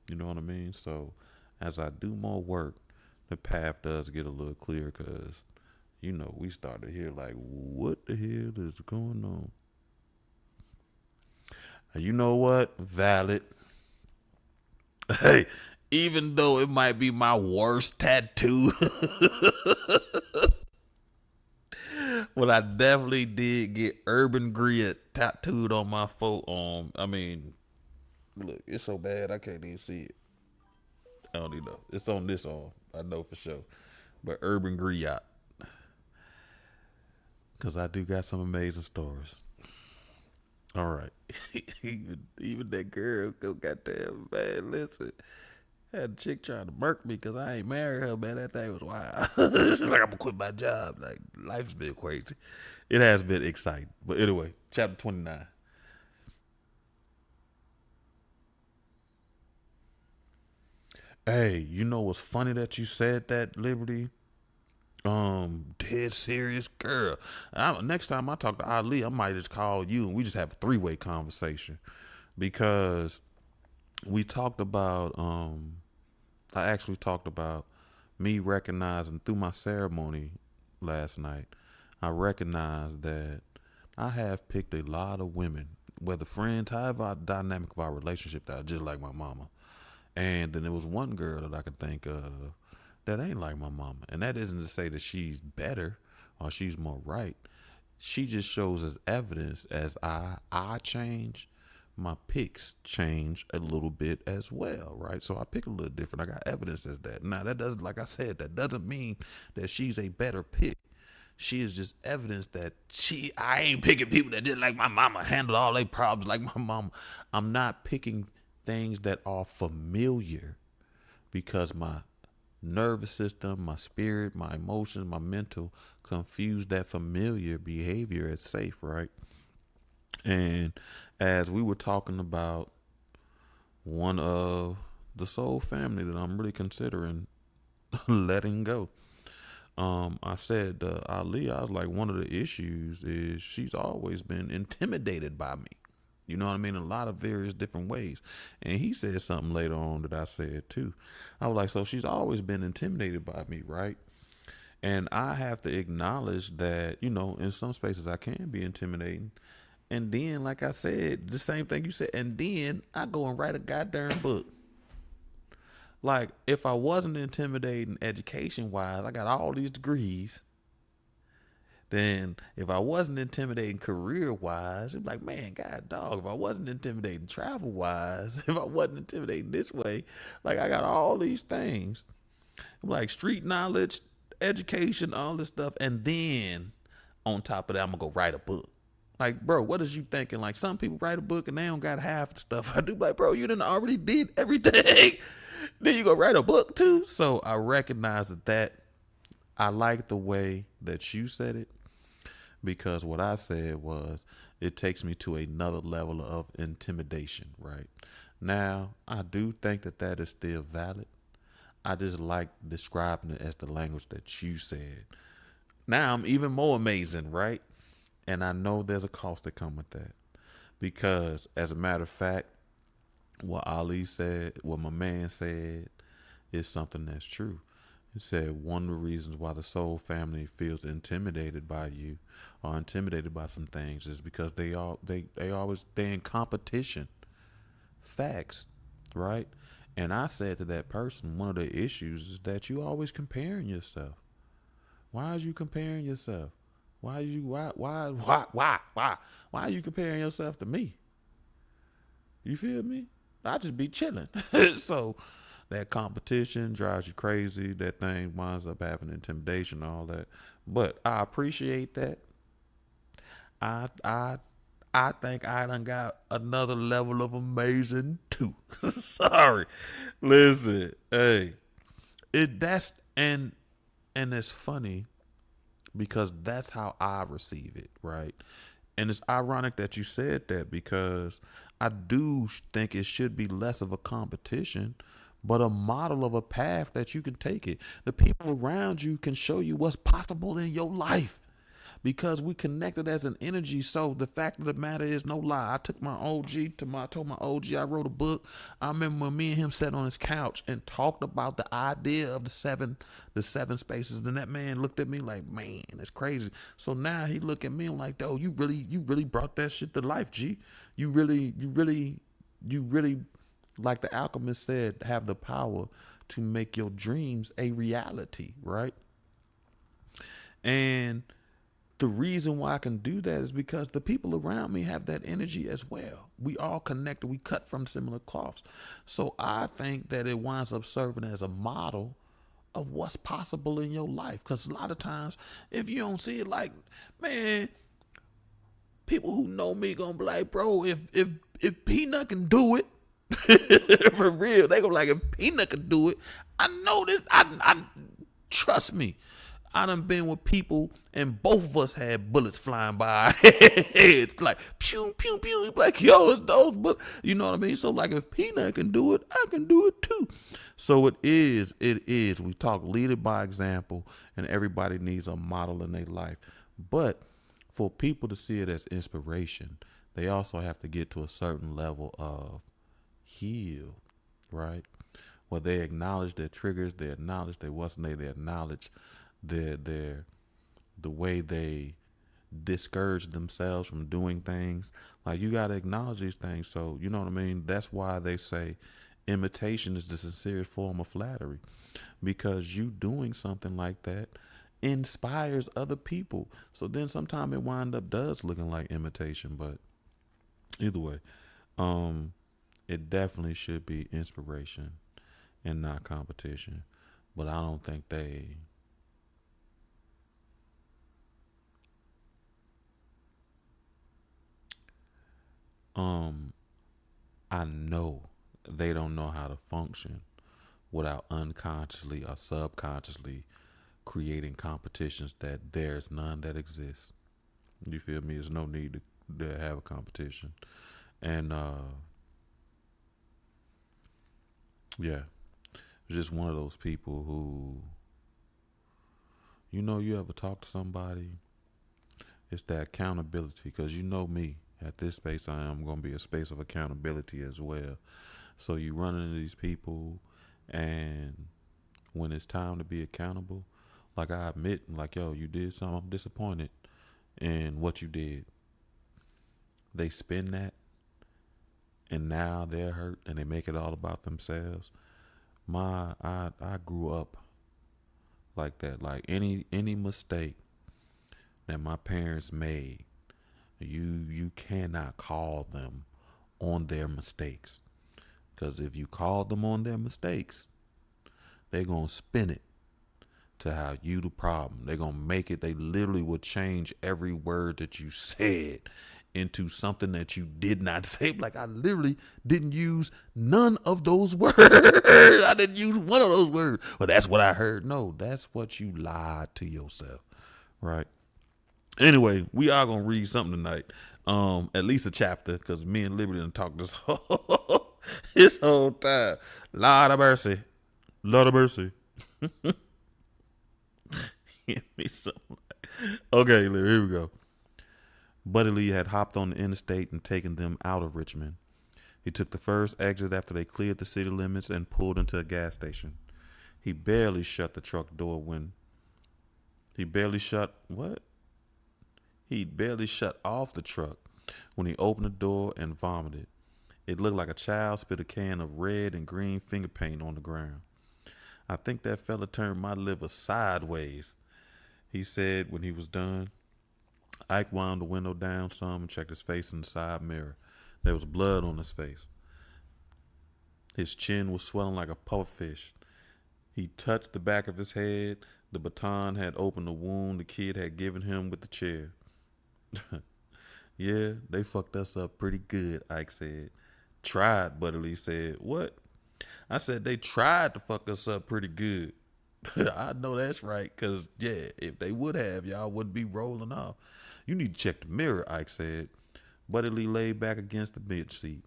You know what I mean? So as I do more work, the path does get a little clearer because, we start to hear like, what the hell is going on? And you know what? Valid. Hey, even though it might be my worst tattoo, well, I definitely did get Urban Grit tattooed on my forearm. I mean, look, it's so bad I can't even see it. I don't even know. It's on this arm. I know for sure. But Urban Griot. Because I do got some amazing stories. All right. even that girl, go goddamn, man, listen. Had a chick trying to murk me because I ain't married her, man. That thing was wild. She's like, I'm going to quit my job. Like, life's been crazy. It has been exciting. But anyway, chapter 29. Hey, you know what's funny that you said that, Liberty? Dead serious girl. Next time I talk to Ali, I might just call you and we just have a 3-way conversation because we talked about, I actually talked about me recognizing through my ceremony last night. I recognized that I have picked a lot of women, whether friends, however our dynamic of our relationship, that are just like my mama. And then there was one girl that I could think of that ain't like my mama. And that isn't to say that she's better or she's more right. She just shows as evidence as I change, my picks change a little bit as well, right? So I pick a little different. I got evidence as that. Now that doesn't, like I said, that doesn't mean that she's a better pick. she is just evidence that I ain't picking people that did like my mama, handle all their problems like my mama. I'm not picking things that are familiar because my nervous system, my spirit, my emotions, my mental confuse that familiar behavior as safe, right? And as we were talking about one of the soul family that I'm really considering letting go, I said Ali, I was like, one of the issues is she's always been intimidated by me. You know what I mean? In a lot of various different ways. And he said something later on that I said too. I was like, so she's always been intimidated by me, right? And I have to acknowledge that, in some spaces I can be intimidating. And then, like I said, the same thing you said, and then I go and write a goddamn book. Like, if I wasn't intimidating education wise, I got all these degrees. Then if I wasn't intimidating career wise, it'd be like, man, God dog, if I wasn't intimidating travel wise, if I wasn't intimidating this way, like I got all these things. Like street knowledge, education, all this stuff. And then on top of that, I'm gonna go write a book. Like, bro, what is you thinking? Like, some people write a book and they don't got half the stuff I do. Like, bro, you done already did everything. Then you go write a book too. So I recognize that I like the way that you said it, because what I said was it takes me to another level of intimidation, right? Now, I do think that that is still valid. I just like describing it as the language that you said. Now I'm even more amazing, right? And I know there's a cost that come with that. Because as a matter of fact, what Ali said, what my man said, is something that's true. He said one of the reasons why the soul family feels intimidated by you or intimidated by some things is because they're in competition. Facts, right? And I said to that person, one of the issues is that you always comparing yourself. Why are you comparing yourself? Why are you comparing yourself to me? You feel me? I just be chilling. So that competition drives you crazy. That thing winds up having intimidation, all that. But I appreciate that. I I I think I done got another level of amazing too. Sorry. Listen, hey. It that's and it's funny because that's how I receive it, right? And it's ironic that you said that because I do think it should be less of a competition, but a model of a path that you can take it. The people around you can show you what's possible in your life because we connected as an energy. So the fact of the matter is, no lie, I took my OG I told my OG I wrote a book. I remember when me and him sat on his couch and talked about the idea of the seven spaces. And that man looked at me like, man, it's crazy. So now he look at me and like, oh, you really brought that shit to life, G. You really, like the alchemist said, have the power to make your dreams a reality, right? And the reason why I can do that is because the people around me have that energy as well. We all connected. We cut from similar cloths. So I think that it winds up serving as a model of what's possible in your life. Because a lot of times, if you don't see it, like, man, people who know me gonna be like, bro, if Peanut can do it, for real, they gonna be like, if Peanut can do it, I know this. I trust me. I done been with people and both of us had bullets flying by our heads. Like, pew, pew, pew. Like, yo, it's those bullets. You know what I mean? So, like, if Peanut can do it, I can do it too. So it is. We talk lead by example, and everybody needs a model in their life. But for people to see it as inspiration, they also have to get to a certain level of heal, right? Where they acknowledge their triggers, they acknowledge their what's they acknowledge their the way they discourage themselves from doing things. Like, you got to acknowledge these things. So, you know what I mean? That's why they say imitation is the sincerest form of flattery, because you doing something like that inspires other people. So then sometimes it wind up does looking like imitation, but either way, it definitely should be inspiration and not competition. But I don't think they Um, I know they don't know how to function without unconsciously or subconsciously creating competitions that there's none that exists. You feel me? There's no need to have a competition. And yeah, just one of those people who, you ever talk to somebody, it's that accountability. Because you know me, at this space, I am going to be a space of accountability as well. So you run into these people, and when it's time to be accountable, like I admit, like, yo, you did something, I'm disappointed in what you did. They spin that, and now they're hurt, and they make it all about themselves. I grew up like that. Like any mistake that my parents made, you cannot call them on their mistakes. Because if you call them on their mistakes, they're going to spin it to how you the problem. They're going to make it, they literally will change every word that you said into something that you did not say. Like, I literally didn't use none of those words. I didn't use one of those words. Well, that's what I heard. No, that's what you lied to yourself. Right? Anyway, we are gonna read something tonight. At least a chapter, because me and Liberty done talked this whole this whole time. Lord of mercy. Lord of mercy. Give me something. Okay, Liberty, here we go. Buddy Lee had hopped on the interstate and taken them out of Richmond. He took the first exit after they cleared the city limits and pulled into a gas station. He barely shut the truck door when he barely shut what? He barely shut off the truck when he opened the door and vomited. It looked like a child spit a can of red and green finger paint on the ground. I think that fella turned my liver sideways, he said when he was done. Ike wound the window down some and checked his face in the side mirror. There was blood on his face. His chin was swelling like a pufferfish. He touched the back of his head. The baton had opened the wound the kid had given him with the chair. Yeah, they fucked us up pretty good, Ike said. Tried, Butterly said. What? I said they tried to fuck us up pretty good. I know that's right, because, yeah, if they would have, y'all wouldn't be rolling off. You need to check the mirror, Ike said. Butterly lay back against the bench seat.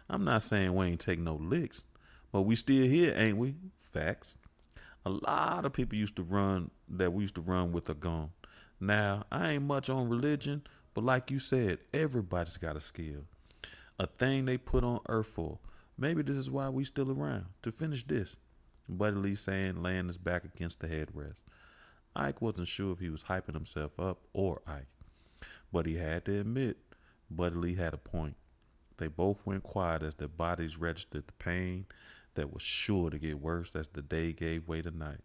I'm not saying we ain't taking no licks, but we still here, ain't we? Facts. A lot of people used to run that we used to run with a gun. Now, I ain't much on religion, but like you said, everybody's got a skill. A thing they put on earth for. Maybe this is why we still around, to finish this. Buddy Lee saying, laying his back against the headrest. Ike wasn't sure if he was hyping himself up or Ike, but he had to admit Buddy Lee had a point. They both went quiet as their bodies registered the pain that was sure to get worse as the day gave way to night.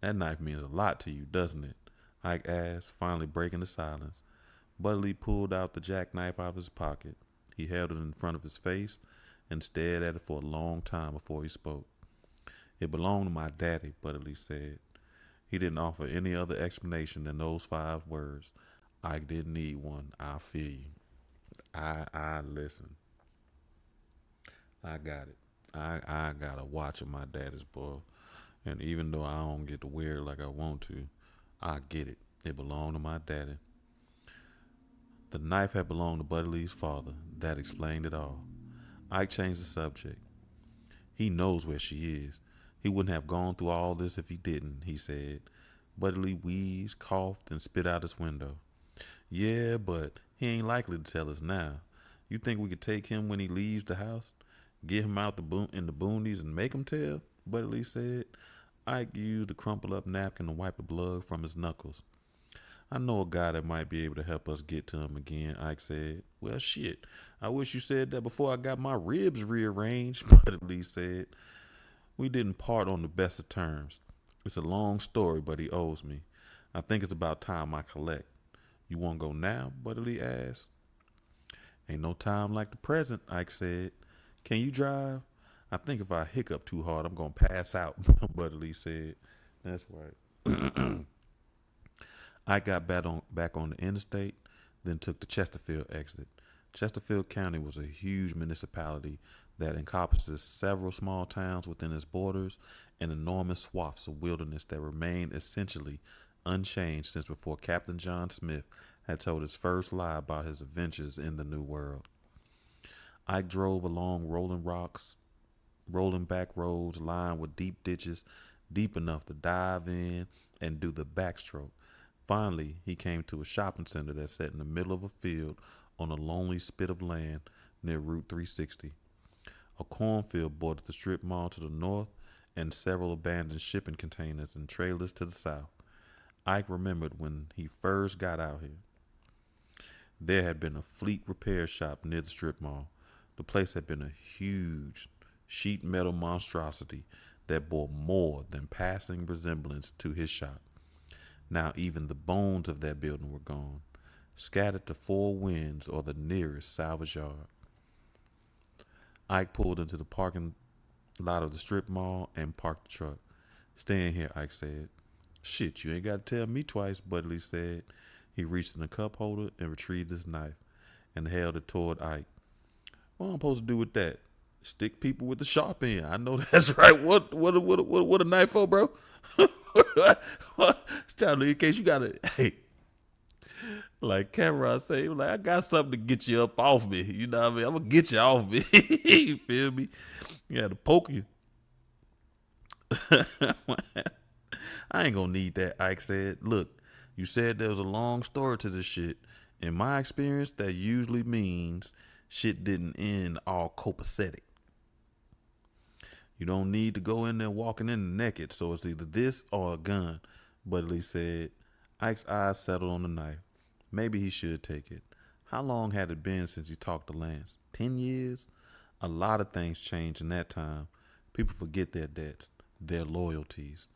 That knife means a lot to you, doesn't it? Ike asked, finally breaking the silence. Buddy Lee pulled out the jackknife out of his pocket. He held it in front of his face and stared at it for a long time before he spoke. It belonged to my daddy, Buddy Lee said. He didn't offer any other explanation than those 5 words. Ike didn't need one. I feel you. I listen. I got it. I got a watch of my daddy's, boy. And even though I don't get to wear it like I want to, I get it. It belonged to my daddy. The knife had belonged to Buddy Lee's father. That explained it all. Ike changed the subject. He knows where she is. He wouldn't have gone through all this if he didn't, he said. Buddy Lee wheezed, coughed, and spit out his window. Yeah, but he ain't likely to tell us now. You think we could take him when he leaves the house? Get him out in the boonies and make him tell? Buddy Lee said. Ike used a crumpled up napkin to wipe the blood from his knuckles. I know a guy that might be able to help us get to him again, Ike said. Well, shit. I wish you said that before I got my ribs rearranged, Buddy Lee said. We didn't part on the best of terms. It's a long story, but he owes me. I think it's about time I collect. You want to go now? Buddy Lee asked. Ain't no time like the present, Ike said. Can you drive? I think if I hiccup too hard, I'm going to pass out, Buddy Lee said. That's right. I got back on the interstate, then took the Chesterfield exit. Chesterfield County was a huge municipality that encompasses several small towns within its borders and enormous swaths of wilderness that remained essentially unchanged since before Captain John Smith had told his first lie about his adventures in the New World. Ike drove along rolling back roads lined with deep ditches, deep enough to dive in and do the backstroke. Finally, he came to a shopping center that sat in the middle of a field on a lonely spit of land near Route 360. A cornfield bordered the strip mall to the north and several abandoned shipping containers and trailers to the south. Ike remembered when he first got out here. There had been a fleet repair shop near the strip mall. The place had been a huge sheet metal monstrosity that bore more than passing resemblance to his shop. Now even the bones of that building were gone, scattered to four winds or the nearest salvage yard. Ike pulled into the parking lot of the strip mall and parked the truck. "Stay in here," Ike said. "Shit, you ain't got to tell me twice," Budley said. He reached in the cup holder and retrieved his knife and held it toward Ike. "What am I supposed to do with that?" "Stick people with the sharp end." "I know that's right. What a knife for, bro?" It's time to, in case you got it. Hey, like Cameron say, like, "I got something to get you up off me." You know what I mean? I'm gonna get you off me. You feel me? You had to poke you. "I ain't gonna need that," Ike said. "Look, you said there was a long story to this shit. In my experience, that usually means shit didn't end all copacetic. You don't need to go in there walking in naked, so it's either this or a gun," Budley said. Ike's eyes settled on the knife. Maybe he should take it. How long had it been since he talked to Lance? 10 years? A lot of things changed in that time. People forget their debts, their loyalties,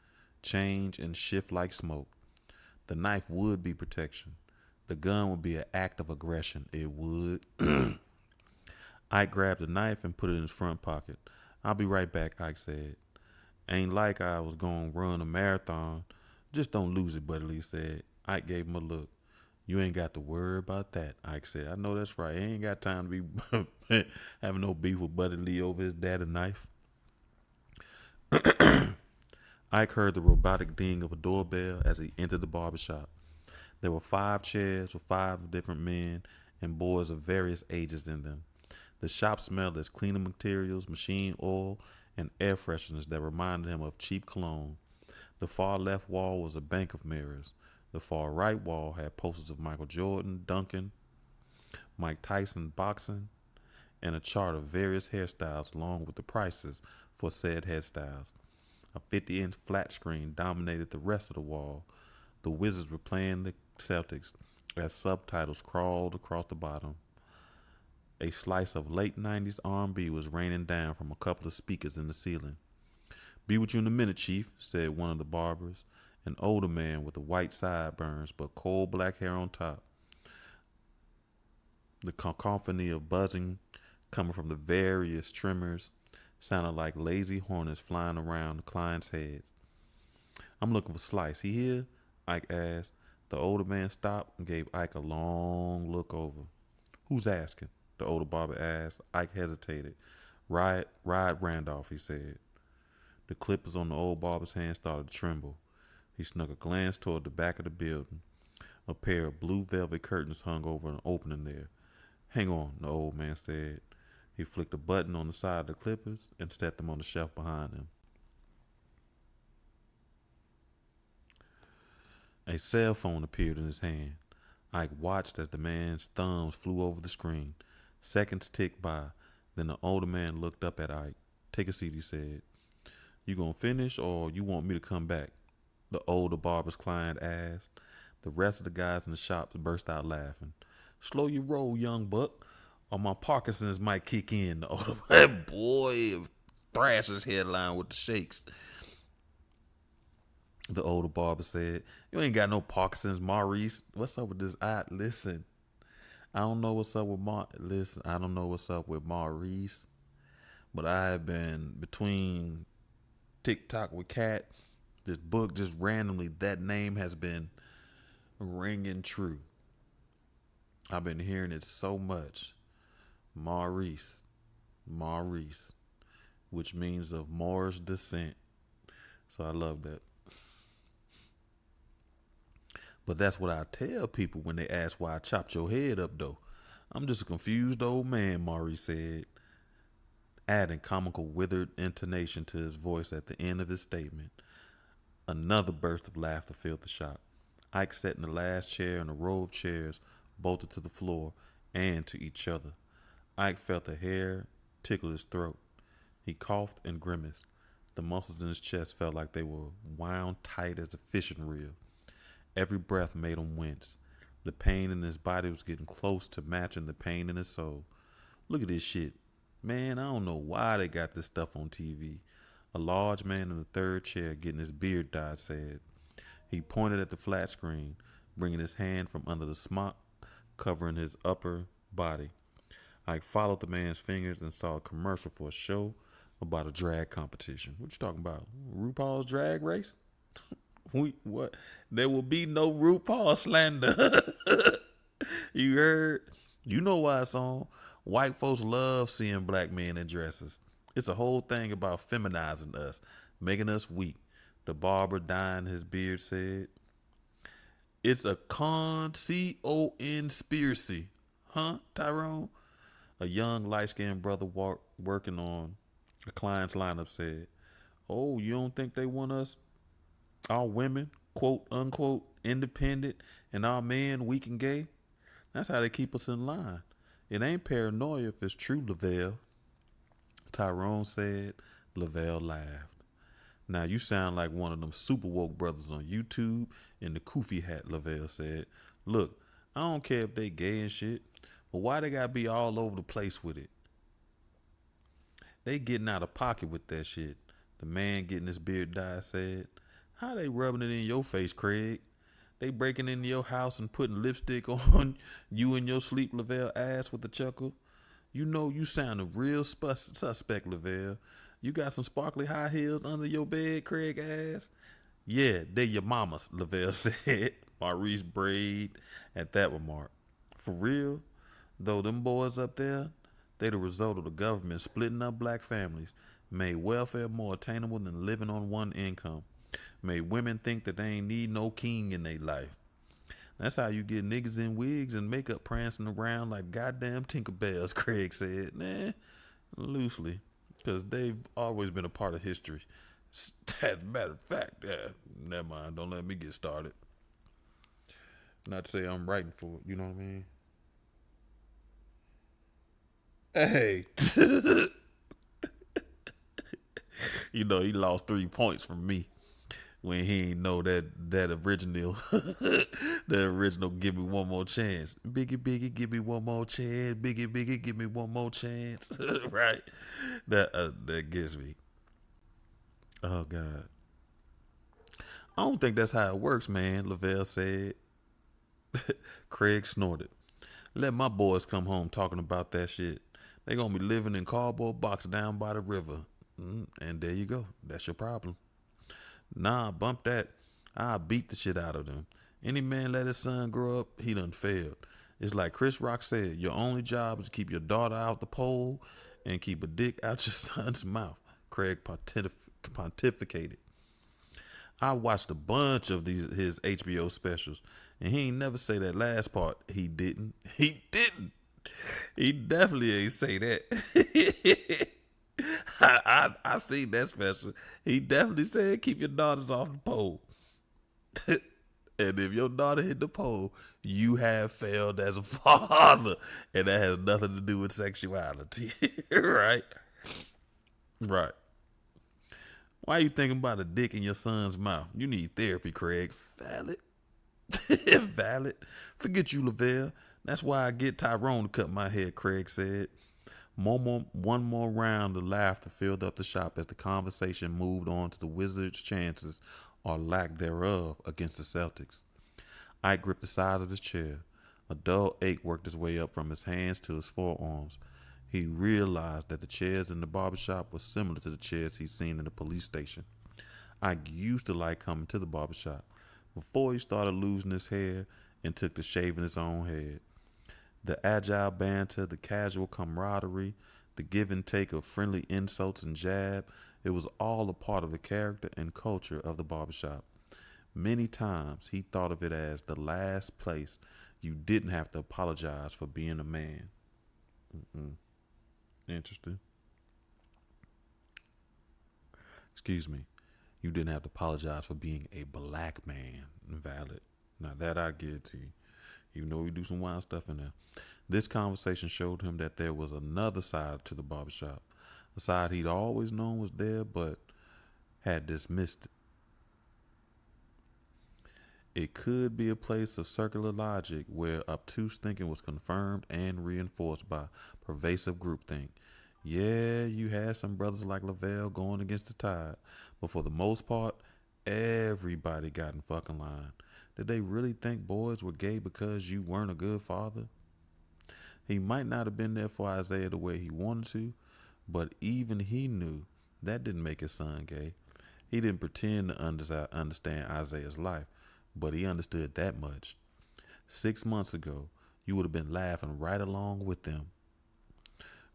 change and shift like smoke. The knife would be protection. The gun would be an act of aggression. It would. Ike grabbed the knife and put it in his front pocket. "I'll be right back," Ike said. "Ain't like I was going to run a marathon. Just don't lose it," Buddy Lee said. Ike gave him a look. "You ain't got to worry about that," Ike said. "I know that's right. He ain't got time to be having no beef with Buddy Lee over his daddy knife." Ike heard the robotic ding of a doorbell as he entered the barbershop. There were 5 chairs with 5 different men and boys of various ages in them. The shop smelled as cleaning materials, machine oil, and air fresheners that reminded him of cheap cologne. The far left wall was a bank of mirrors. The far right wall had posters of Michael Jordan, Duncan, Mike Tyson boxing, and a chart of various hairstyles along with the prices for said hairstyles. A 50-inch flat screen dominated the rest of the wall. The Wizards were playing the Celtics as subtitles crawled across the bottom. A slice of late 90s R&B was raining down from a couple of speakers in the ceiling. "Be with you in a minute, Chief," said one of the barbers, an older man with the white sideburns but coal black hair on top. The cacophony of buzzing coming from the various trimmers sounded like lazy hornets flying around the clients' heads. "I'm looking for Slice. He here?" Ike asked. The older man stopped and gave Ike a long look over. "Who's asking?" the older barber asked. Ike hesitated. Ride Randolph," he said. The clippers on the old barber's hand started to tremble. He snuck a glance toward the back of the building. A pair of blue velvet curtains hung over an opening there. "Hang on," the old man said. He flicked a button on the side of the clippers and set them on the shelf behind him. A cell phone appeared in his hand. Ike watched as the man's thumbs flew over the screen. Seconds ticked by. Then the older man looked up at Ike. "Take a seat," he said. "You gonna finish or you want me to come back?" the older barber's client asked. The rest of the guys in the shop burst out laughing. "Slow your roll, young buck, or my Parkinson's might kick in," the older man. Boy, thrash his headline with the shakes. The older barber said, "You ain't got no Parkinson's, Maurice. What's up with this? Listen, I don't know what's up with I don't know what's up with Maurice, but I have been between TikTok with Cat, this book, just randomly, that name has been ringing true. I've been hearing it so much. Maurice. Maurice, which means of Moorish descent. So I love that. But that's what I tell people when they ask why I chopped your head up, though. I'm just a confused old man, Maurice said, adding comical withered intonation to his voice at the end of his statement. Another burst of laughter filled the shop. Ike sat in the last chair in a row of chairs bolted to the floor and to each other. Ike felt a hair tickle his throat. He coughed and grimaced. The muscles in his chest felt like they were wound tight as a fishing reel. Every breath made him wince. The pain in his body was getting close to matching the pain in his soul. Look at this shit. Man, I don't know why they got this stuff on TV. A large man in the third chair getting his beard dyed said. He pointed at the flat screen, bringing his hand from under the smock covering his upper body. Ike followed the man's fingers and saw a commercial for a show about a drag competition. What you talking about? RuPaul's Drag Race? What? There will be no RuPaul slander. You heard? You know why it's on. White folks love seeing black men in dresses. It's a whole thing about feminizing us, making us weak. The barber dyeing his beard said. It's a conspiracy. Huh, Tyrone? A young light-skinned brother working on a client's lineup said, oh, you don't think they want us, our women, quote, unquote, independent, and our men weak and gay? That's how they keep us in line. It ain't paranoia if it's true, Lavelle. Tyrone said. Lavelle laughed. Now you sound like one of them super woke brothers on YouTube in the kufi hat, Lavelle said. Look, I don't care if they gay and shit, but why they gotta be all over the place with it? They getting out of pocket with that shit. The man getting his beard dyed said. How they rubbing it in your face, Craig? They breaking into your house and putting lipstick on you and your sleep, Lavelle asked with a chuckle. You know you sound a real suspect, Lavelle. You got some sparkly high heels under your bed, Craig asked. Yeah, they your mamas, Lavelle said. Maurice brayed at that remark. For real? Though them boys up there, they the result of the government splitting up black families, made welfare more attainable than living on one income, made women think that they ain't need no king in their life. That's how you get niggas in wigs and makeup prancing around like goddamn Tinkerbells, Craig said. Nah, loosely, because they've always been a part of history. As a matter of fact, never mind, don't let me get started. Not to say I'm writing for it, you know what I mean? Hey. You know, he lost 3 points from me when he ain't know that original that original give me one more chance. Biggie, give me one more chance. Biggie, give me one more chance. Right? That gets me. Oh God. I don't think that's how it works, man, Lavelle said. Craig snorted. Let my boys come home talking about that shit. They gonna be living in cardboard box down by the river. And there you go. That's your problem. Nah, bump that. I'll beat the shit out of them. Any man let his son grow up, he done failed. It's like Chris Rock said, your only job is to keep your daughter out the pole and keep a dick out your son's mouth. Craig pontificated. I watched a bunch of his HBO specials, and he ain't never say that last part. He didn't. He definitely ain't say that. I seen that special. He definitely said keep your daughters off the pole. And if your daughter hit the pole, you have failed as a father. And that has nothing to do with sexuality. Right? Right. Why are you thinking about a dick in your son's mouth? You need therapy, Craig. Valid. Valid. Forget you, Lavelle. That's why I get Tyrone to cut my hair, Craig said. One more round of laughter filled up the shop as the conversation moved on to the Wizards' chances, or lack thereof, against the Celtics. Ike gripped the sides of his chair. A dull ache worked its way up from his hands to his forearms. He realized that the chairs in the barbershop were similar to the chairs he'd seen in the police station. Ike used to like coming to the barbershop before he started losing his hair and took to shaving his own head. The agile banter, the casual camaraderie, the give and take of friendly insults and jab, it was all a part of the character and culture of the barbershop. Many times he thought of it as the last place you didn't have to apologize for being a man. Mm, interesting. Excuse me. You didn't have to apologize for being a black man. Valid. Now that I get to you. You know we do some wild stuff in there. This conversation showed him that there was another side to the barbershop. A side he'd always known was there but had dismissed it. It could be a place of circular logic where obtuse thinking was confirmed and reinforced by pervasive groupthink. Yeah, you had some brothers like Lavelle going against the tide, but for the most part, everybody got in fucking line. Did they really think boys were gay because you weren't a good father? He might not have been there for Isaiah the way he wanted to, but even he knew that didn't make his son gay. He didn't pretend to understand Isaiah's life, but he understood that much. 6 months ago, you would have been laughing right along with them.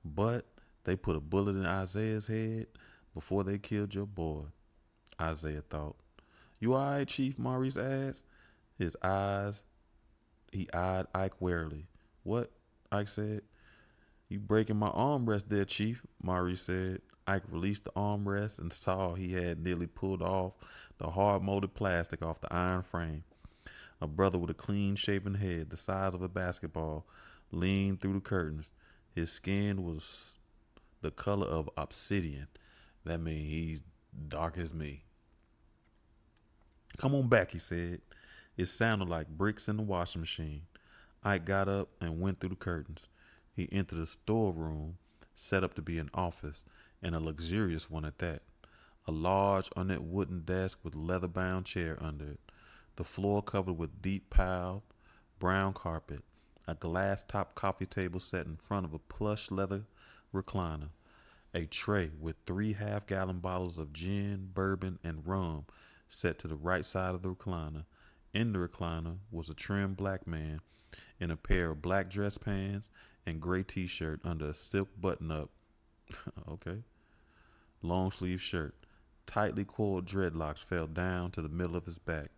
But they put a bullet in Isaiah's head before they killed your boy, Isaiah thought. You all right, Chief? Maurice asked. His eyes, he eyed Ike warily. What? Ike said. You breaking my armrest there, Chief, Maurice said. Ike released the armrest and saw he had nearly pulled off the hard molded plastic off the iron frame. A brother with a clean shaven head, the size of a basketball, leaned through the curtains. His skin was the color of obsidian. That means he's dark as me. Come on back, he said. It sounded like bricks in the washing machine. Ike got up and went through the curtains. He entered a storeroom set up to be an office, and a luxurious one at that. A large, ornate wooden desk with leather-bound chair under it. The floor covered with deep piled brown carpet. A glass-topped coffee table set in front of a plush leather recliner. A tray with 3 half-gallon bottles of gin, bourbon, and rum set to the right side of the recliner. In the recliner was a trim black man in a pair of black dress pants and gray t-shirt under a silk button-up, okay, long sleeve shirt. Tightly coiled dreadlocks fell down to the middle of his back.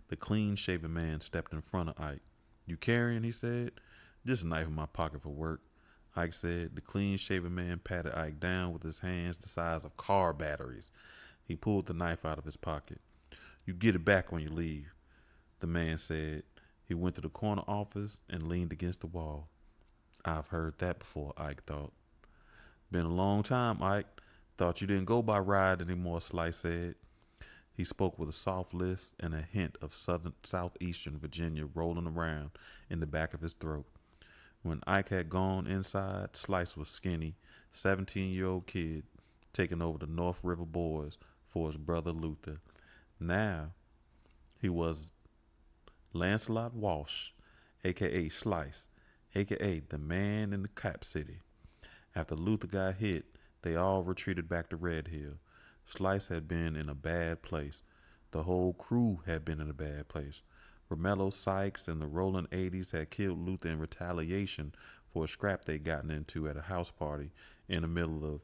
The clean-shaven man stepped in front of Ike. You carrying? He said. Just a knife in my pocket for work, Ike said. The clean-shaven man patted Ike down with his hands the size of car batteries. He pulled the knife out of his pocket. You get it back when you leave, the man said. He went to the corner office and leaned against the wall. I've heard that before, Ike thought. Been a long time, Ike. Thought you didn't go by ride anymore, Slice said. He spoke with a soft lisp and a hint of southeastern Virginia rolling around in the back of his throat. When Ike had gone inside, Slice was skinny, 17-year-old kid taking over the North River boys for his brother Luther. Now he was Lancelot Walsh, a.k.a. Slice, a.k.a. the man in the Cap City. After Luther got hit, they all retreated back to Red Hill. Slice had been in a bad place. The whole crew had been in a bad place. Romello Sykes and the Rolling 80s had killed Luther in retaliation for a scrap they'd gotten into at a house party in the middle of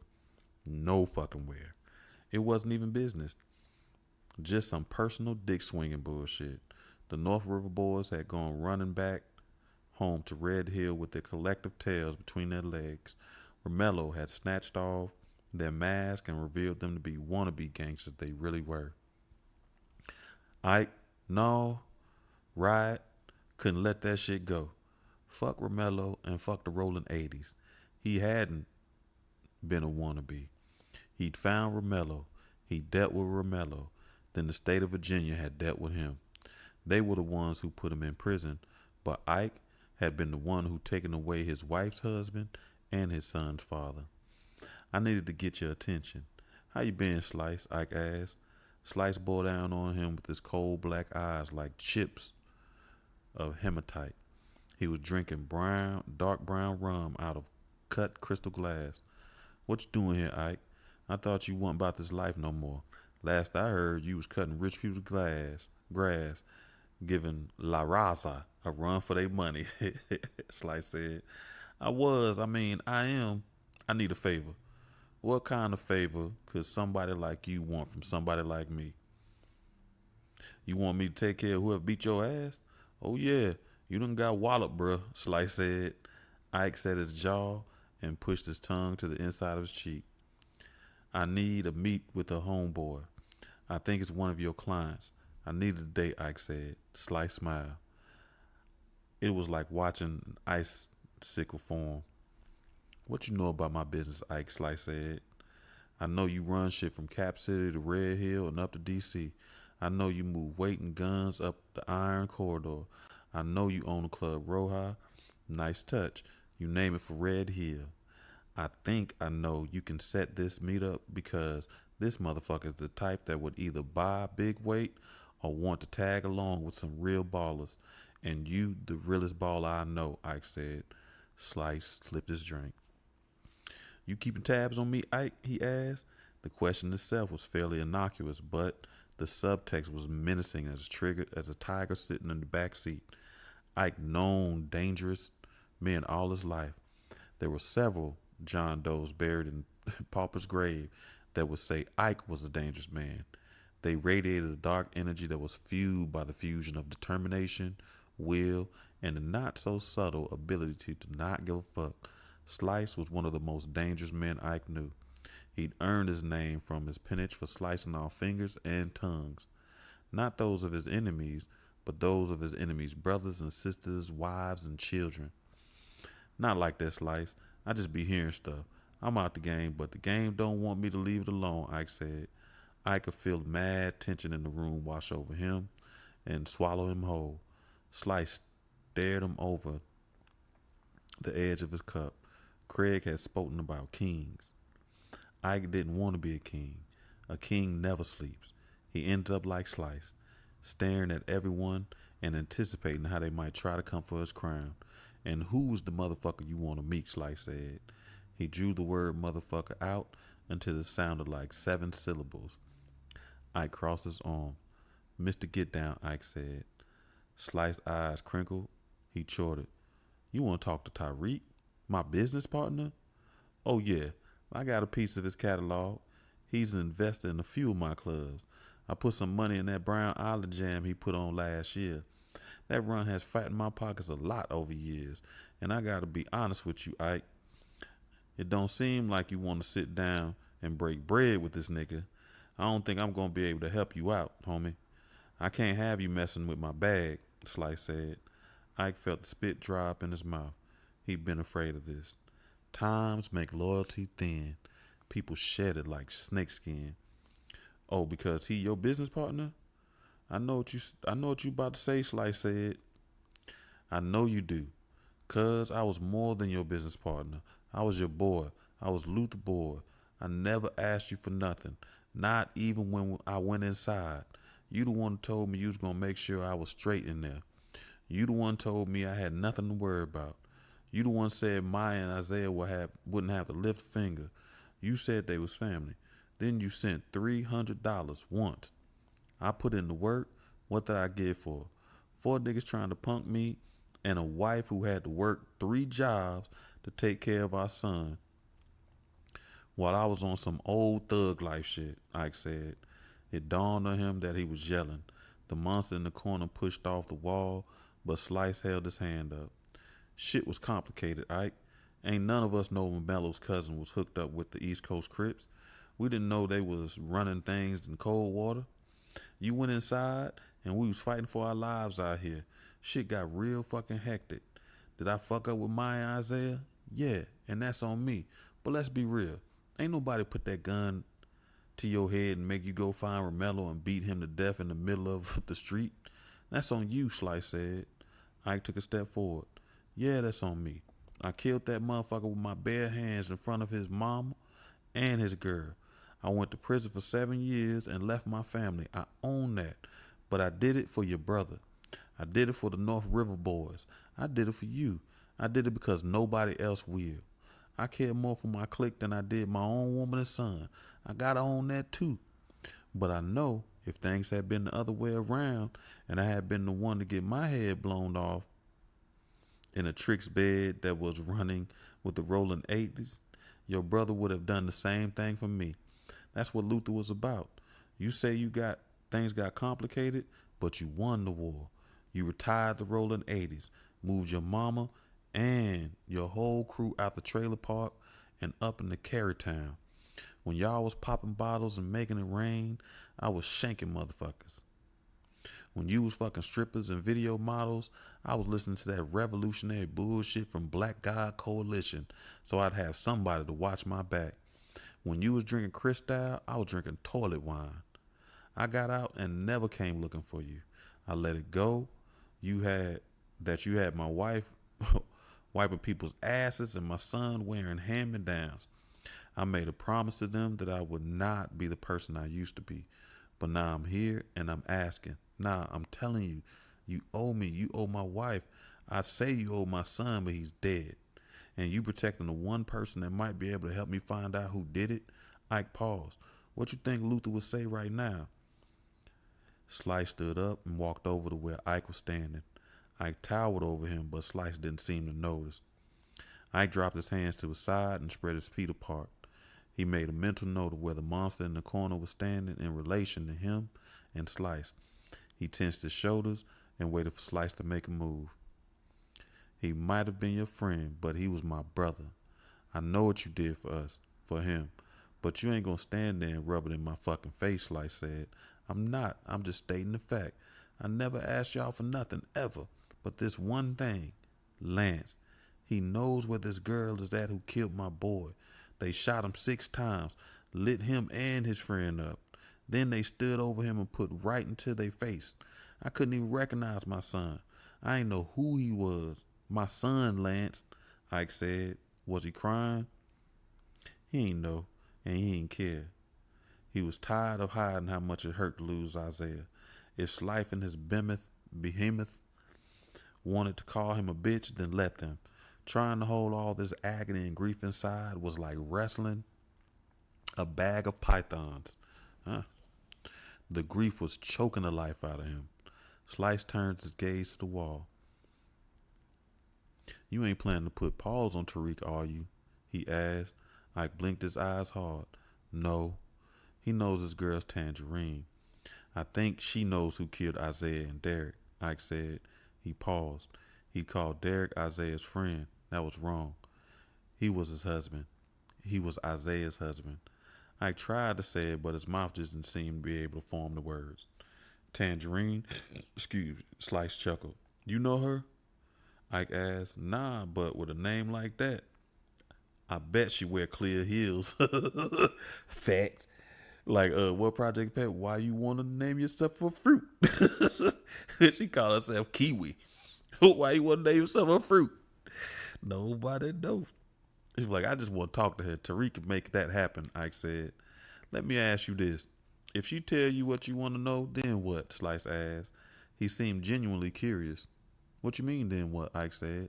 no fucking where. It wasn't even business. Just some personal dick swinging bullshit. The North River boys had gone running back home to Red Hill with their collective tails between their legs. Romello had snatched off their mask and revealed them to be wannabe gangsters they really were. Ike, no, Riot, couldn't let that shit go. Fuck Romello and fuck the Rolling 80s. He hadn't been a wannabe. He'd found Romello. He dealt with Romello. Then the state of Virginia had dealt with him. They were the ones who put him in prison, but Ike had been the one who taken away his wife's husband and his son's father. I needed to get your attention. How you been, Slice? Ike asked. Slice bore down on him with his cold black eyes like chips of hematite. He was drinking dark brown rum out of cut crystal glass. What you doing here, Ike? I thought you wasn't about this life no more. Last I heard, you was cutting rich people's grass. giving La Raza a run for their money. Slice said, I am. I need a favor. What kind of favor could somebody like you want from somebody like me? You want me to take care of whoever beat your ass? Oh, yeah. You done got walloped, bruh, Slice said. Ike set his jaw and pushed his tongue to the inside of his cheek. I need a meet with a homeboy. I think it's one of your clients. I need a date, Ike said. Slice smiled. It was like watching an icicle form. What you know about my business, Ike, Slice said. I know you run shit from Cap City to Red Hill and up to D.C. I know you move weight and guns up the Iron Corridor. I know you own the Club Roja. Nice touch. You name it for Red Hill. I think I know you can set this meetup because this motherfucker is the type that would either buy big weight or want to tag along with some real ballers. And you, the realest baller I know, Ike said. Slice slipped his drink. You keeping tabs on me, Ike? He asked. The question itself was fairly innocuous, but the subtext was menacing as a tiger sitting in the back seat. Ike known dangerous men all his life. There were several John Does buried in Pauper's grave that would say Ike was a dangerous man. They radiated a dark energy that was fueled by the fusion of determination, will, and the not so subtle ability to not give a fuck. Slice was one of the most dangerous men Ike knew. He'd earned his name from his penance for slicing off fingers and tongues. Not those of his enemies, but those of his enemies' brothers and sisters, wives and children. Not like that, Slice. I just be hearing stuff. I'm out the game, but the game don't want me to leave it alone, Ike said. Ike could feel mad tension in the room wash over him and swallow him whole. Slice stared him over the edge of his cup. Craig had spoken about kings. Ike didn't want to be a king. A king never sleeps. He ends up like Slice, staring at everyone and anticipating how they might try to come for his crown. And who's the motherfucker you want to meet, Slice said. He drew the word motherfucker out until it sounded like 7 syllables. Ike crossed his arm. Mr. Get Down, Ike said. Slice's eyes crinkled. He chortled. You want to talk to Tyreek? My business partner? Oh, yeah. I got a piece of his catalog. He's an investor in a few of my clubs. I put some money in that Brown Island jam he put on last year. That run has fattened my pockets a lot over years. And I got to be honest with you, Ike. It don't seem like you want to sit down and break bread with this nigga. I don't think I'm going to be able to help you out, homie. I can't have you messing with my bag, Slice said. Ike felt the spit dry up in his mouth. He'd been afraid of this. Times make loyalty thin. People shed it like snakeskin. Oh, because he your business partner? I know what you about to say, Slice said. I know you do. Cuz I was more than your business partner. I was your boy. I was Luther boy. I never asked you for nothing. Not even when I went inside. You the one who told me you was gonna make sure I was straight in there. You the one told me I had nothing to worry about. You the one said Maya and Isaiah wouldn't have to lift a finger. You said they was family. Then you sent $300 once. I put in the work. What did I get for? 4 niggas trying to punk me and a wife who had to work 3 jobs to take care of our son. While I was on some old thug life shit, Ike said. It dawned on him that he was yelling. The monster in the corner pushed off the wall, but Slice held his hand up. Shit was complicated, Ike. Ain't none of us know Melo's cousin was hooked up with the East Coast Crips. We didn't know they was running things in cold water. You went inside, and we was fighting for our lives out here. Shit got real fucking hectic. Did I fuck up with Maya and Isaiah? Yeah, and that's on me. But let's be real. Ain't nobody put that gun to your head and make you go find Romello and beat him to death in the middle of the street. That's on you, Slice said. Ike took a step forward. Yeah, that's on me. I killed that motherfucker with my bare hands in front of his mama and his girl. I went to prison for 7 years and left my family. I own that. But I did it for your brother. I did it for the North River boys. I did it for you. I did it because nobody else will. I care more for my clique than I did my own woman and son. I gotta own that too. But I know If things had been the other way around and I had been the one to get my head blown off in a tricks bed that was running with the rolling 80s, your brother would have done the same thing for me. That's what Luther was about. You say things got complicated, but you won the war. You retired the rolling 80s, moved your mama and your whole crew out the trailer park and up into Carytown. When y'all was popping bottles and making it rain, I was shanking motherfuckers. When you was fucking strippers and video models, I was listening to that revolutionary bullshit from Black God Coalition so I'd have somebody to watch my back. When you was drinking Cristal, I was drinking toilet wine. I got out and never came looking for you. I let it go. You had my wife wiping people's asses and my son wearing hand-me-downs. I made a promise to them that I would not be the person I used to be. But now I'm here and I'm asking. Nah, I'm telling you, you owe me. You owe my wife. I say you owe my son, but he's dead. And you protecting the one person that might be able to help me find out who did it. Ike paused. What you think Luther would say right now? Slice stood up and walked over to where Ike was standing. Ike towered over him, but Slice didn't seem to notice. Ike dropped his hands to his side and spread his feet apart. He made a mental note of where the monster in the corner was standing in relation to him and Slice. He tensed his shoulders and waited for Slice to make a move. He might have been your friend, but he was my brother. I know what you did for us, for him. But you ain't gonna stand there and rub it in my fucking face, Slice said. I'm not. I'm just stating the fact. I never asked y'all for nothing, ever. But this one thing, Lance, he knows where this girl is at who killed my boy. They shot him 6 times, lit him and his friend up. Then they stood over him and put right into their face. I couldn't even recognize my son. I ain't know who he was. My son, Lance, Ike said. Was he crying? He ain't know, and he ain't care. He was tired of hiding how much it hurt to lose Isaiah. If Slife and his behemoth wanted to call him a bitch, then let them. Trying to hold all this agony and grief inside was like wrestling a bag of pythons. The grief was choking the life out of him. Slice turned his gaze to the wall. You ain't planning to put paws on Tariq, are you? He asked. Ike blinked his eyes hard. No. He knows this girl's Tangerine. I think she knows who killed Isaiah and Derek, Ike said. He paused. He called Derek Isaiah's friend. That was wrong. He was his husband. He was Isaiah's husband. Ike tried to say it, but his mouth just didn't seem to be able to form the words. Tangerine? Excuse me. Slice chuckled. You know her? Ike asked. Nah, but with a name like that, I bet she wear clear heels. Fact. Like, what Project Pet? Why you want to name yourself for fruit? She called herself Kiwi. Why you want to name yourself a fruit? Nobody knows. She's like, I just want to talk to her. Tariq can make that happen, Ike said. Let me ask you this. If she tell you what you want to know, then what? Slice asked. He seemed genuinely curious. What you mean, then what? Ike said.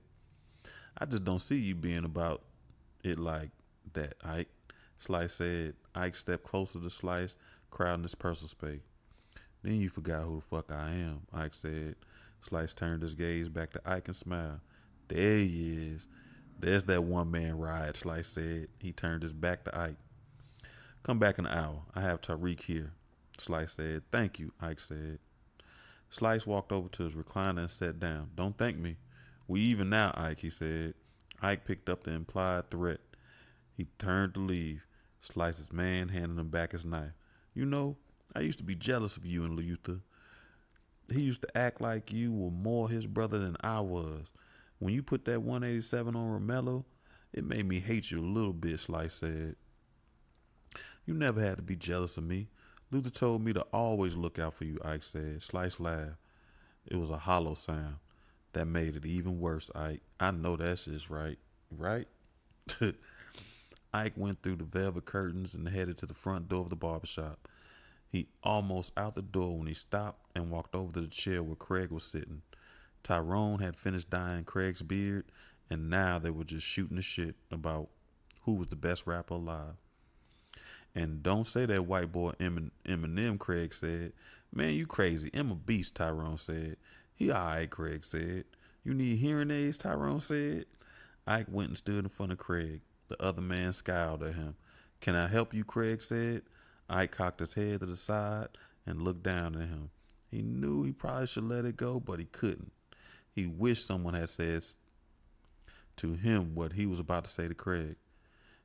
I just don't see you being about it like that, Ike. Slice said. Ike stepped closer to Slice, crowding his personal space. Then you forgot who the fuck I am, Ike said. Slice turned his gaze back to Ike and smiled. There he is. There's that one-man ride, Slice said. He turned his back to Ike. Come back in an hour. I have Tariq here, Slice said. Thank you, Ike said. Slice walked over to his recliner and sat down. Don't thank me. We even now, Ike, he said. Ike picked up the implied threat. He turned to leave. Slice's man handed him back his knife. You know, I used to be jealous of you and Luther. He used to act like you were more his brother than I was. When you put that 187 on Romello, it made me hate you a little bit, Slice said. You never had to be jealous of me. Luther told me to always look out for you, Ike said. Slice laughed. It was a hollow sound. That made it even worse, Ike. I know that's just right. Right? Ike went through the velvet curtains and headed to the front door of the barbershop. He almost out the door when he stopped and walked over to the chair where Craig was sitting. Tyrone had finished dyeing Craig's beard, and now they were just shooting the shit about who was the best rapper alive. And don't say that white boy Eminem, Craig said. Man, you crazy. I'm a beast, Tyrone said. He alright, Craig said. You need hearing aids, Tyrone said. Ike went and stood in front of Craig. The other man scowled at him. Can I help you, Craig said. Ike cocked his head to the side and looked down at him. He knew he probably should let it go, but he couldn't. He wished someone had said to him what he was about to say to Craig.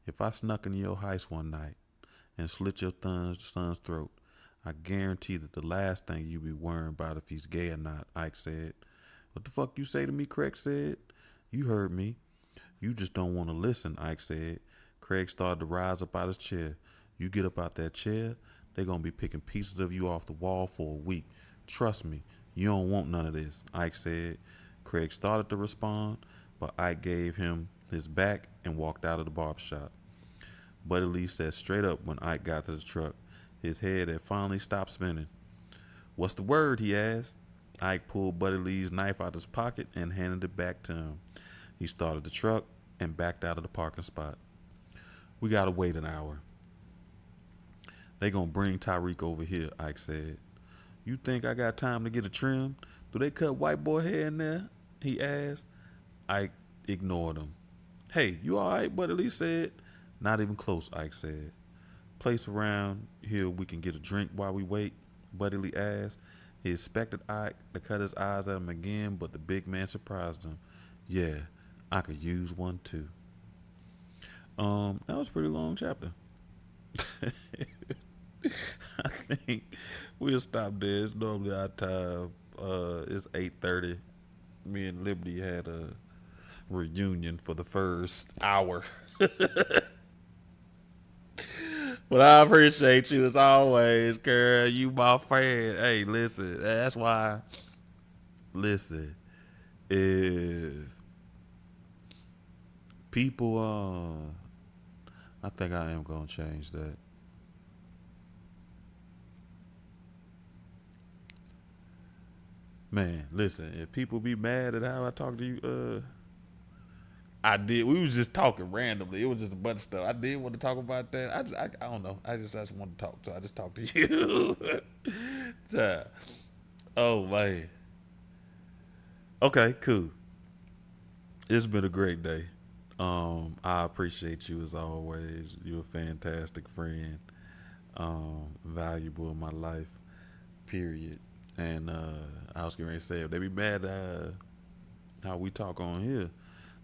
If I snuck into your house one night and slit your son's throat, I guarantee that the last thing you be worrying about if he's gay or not, Ike said. What the fuck you say to me, Craig said. You heard me. You just don't want to listen, Ike said. Craig started to rise up out his chair. You get up out that chair, they're going to be picking pieces of you off the wall for a week. Trust me, you don't want none of this, Ike said. Craig started to respond, but Ike gave him his back and walked out of the barbershop. Buddy Lee sat straight up when Ike got to the truck. His head had finally stopped spinning. What's the word, he asked. Ike pulled Buddy Lee's knife out of his pocket and handed it back to him. He started the truck and backed out of the parking spot. We gotta wait an hour. They gonna bring Tyreek over here, Ike said. You think I got time to get a trim? Do they cut white boy hair in there? He asked. Ike ignored him. Hey, you all right? Buddy Lee said. Not even close, Ike said. Place around here we can get a drink while we wait, Buddy Lee asked. He expected Ike to cut his eyes at him again, but the big man surprised him. Yeah, I could use one too. That was a pretty long chapter. I think we'll stop there. It's normally our time. It's 8:30. Me and Liberty had a reunion for the first hour. But I appreciate you as always, girl. You my friend. Hey, listen. That's why. Listen. If people, I think I am gonna change that. Man, listen. If people be mad at how I talk to you, I did. We was just talking randomly. It was just a bunch of stuff. I did want to talk about that. I don't know. I just wanted to talk. So I just talked to you. So, oh man. Okay, cool. It's been a great day. I appreciate you as always. You're a fantastic friend. Valuable in my life. Period. And I was getting ready to say, if they be mad at how we talk on here,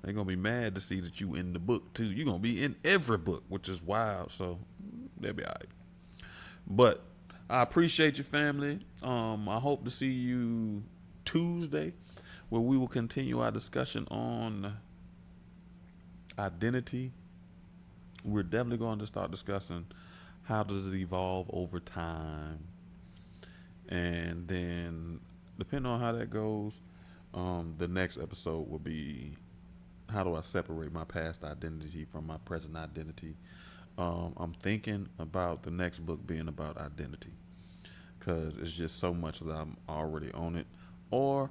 they're going to be mad to see that you in the book, too. You're going to be in every book, which is wild. So, they'll be all right. But I appreciate your family. I hope to see you Tuesday, where we will continue our discussion on identity. We're definitely going to start discussing how does it evolve over time. And then, depending on how that goes, the next episode will be how do I separate my past identity from my present identity. I'm thinking about the next book being about identity because it's just so much that I'm already on it. Or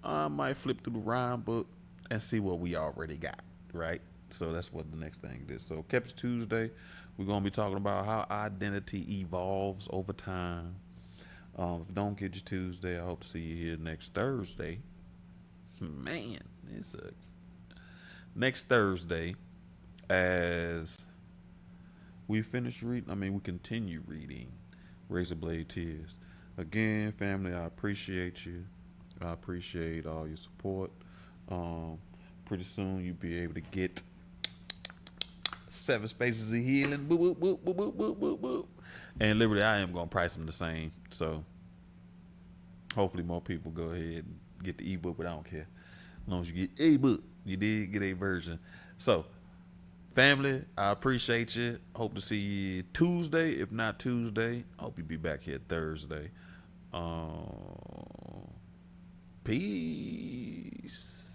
I might flip through the rhyme book and see what we already got, right? So that's what the next thing is. So Keps Tuesday, we're going to be talking about how identity evolves over time. If I don't get you Tuesday, I hope to see you here next Thursday. Man, it sucks. Next Thursday, as we continue reading Razorblade Tears. Again, family, I appreciate you. I appreciate all your support. Pretty soon you'll be able to get 7 Spaces of Healing. Boop, boop, boop, boop, boop, boop, boop, boop. And Liberty, I am going to price them the same. So hopefully more people go ahead and get the ebook, but I don't care. As long as you get a book, you did get a version. So, family, I appreciate you. Hope to see you Tuesday. If not Tuesday, I hope you be back here Thursday. Peace.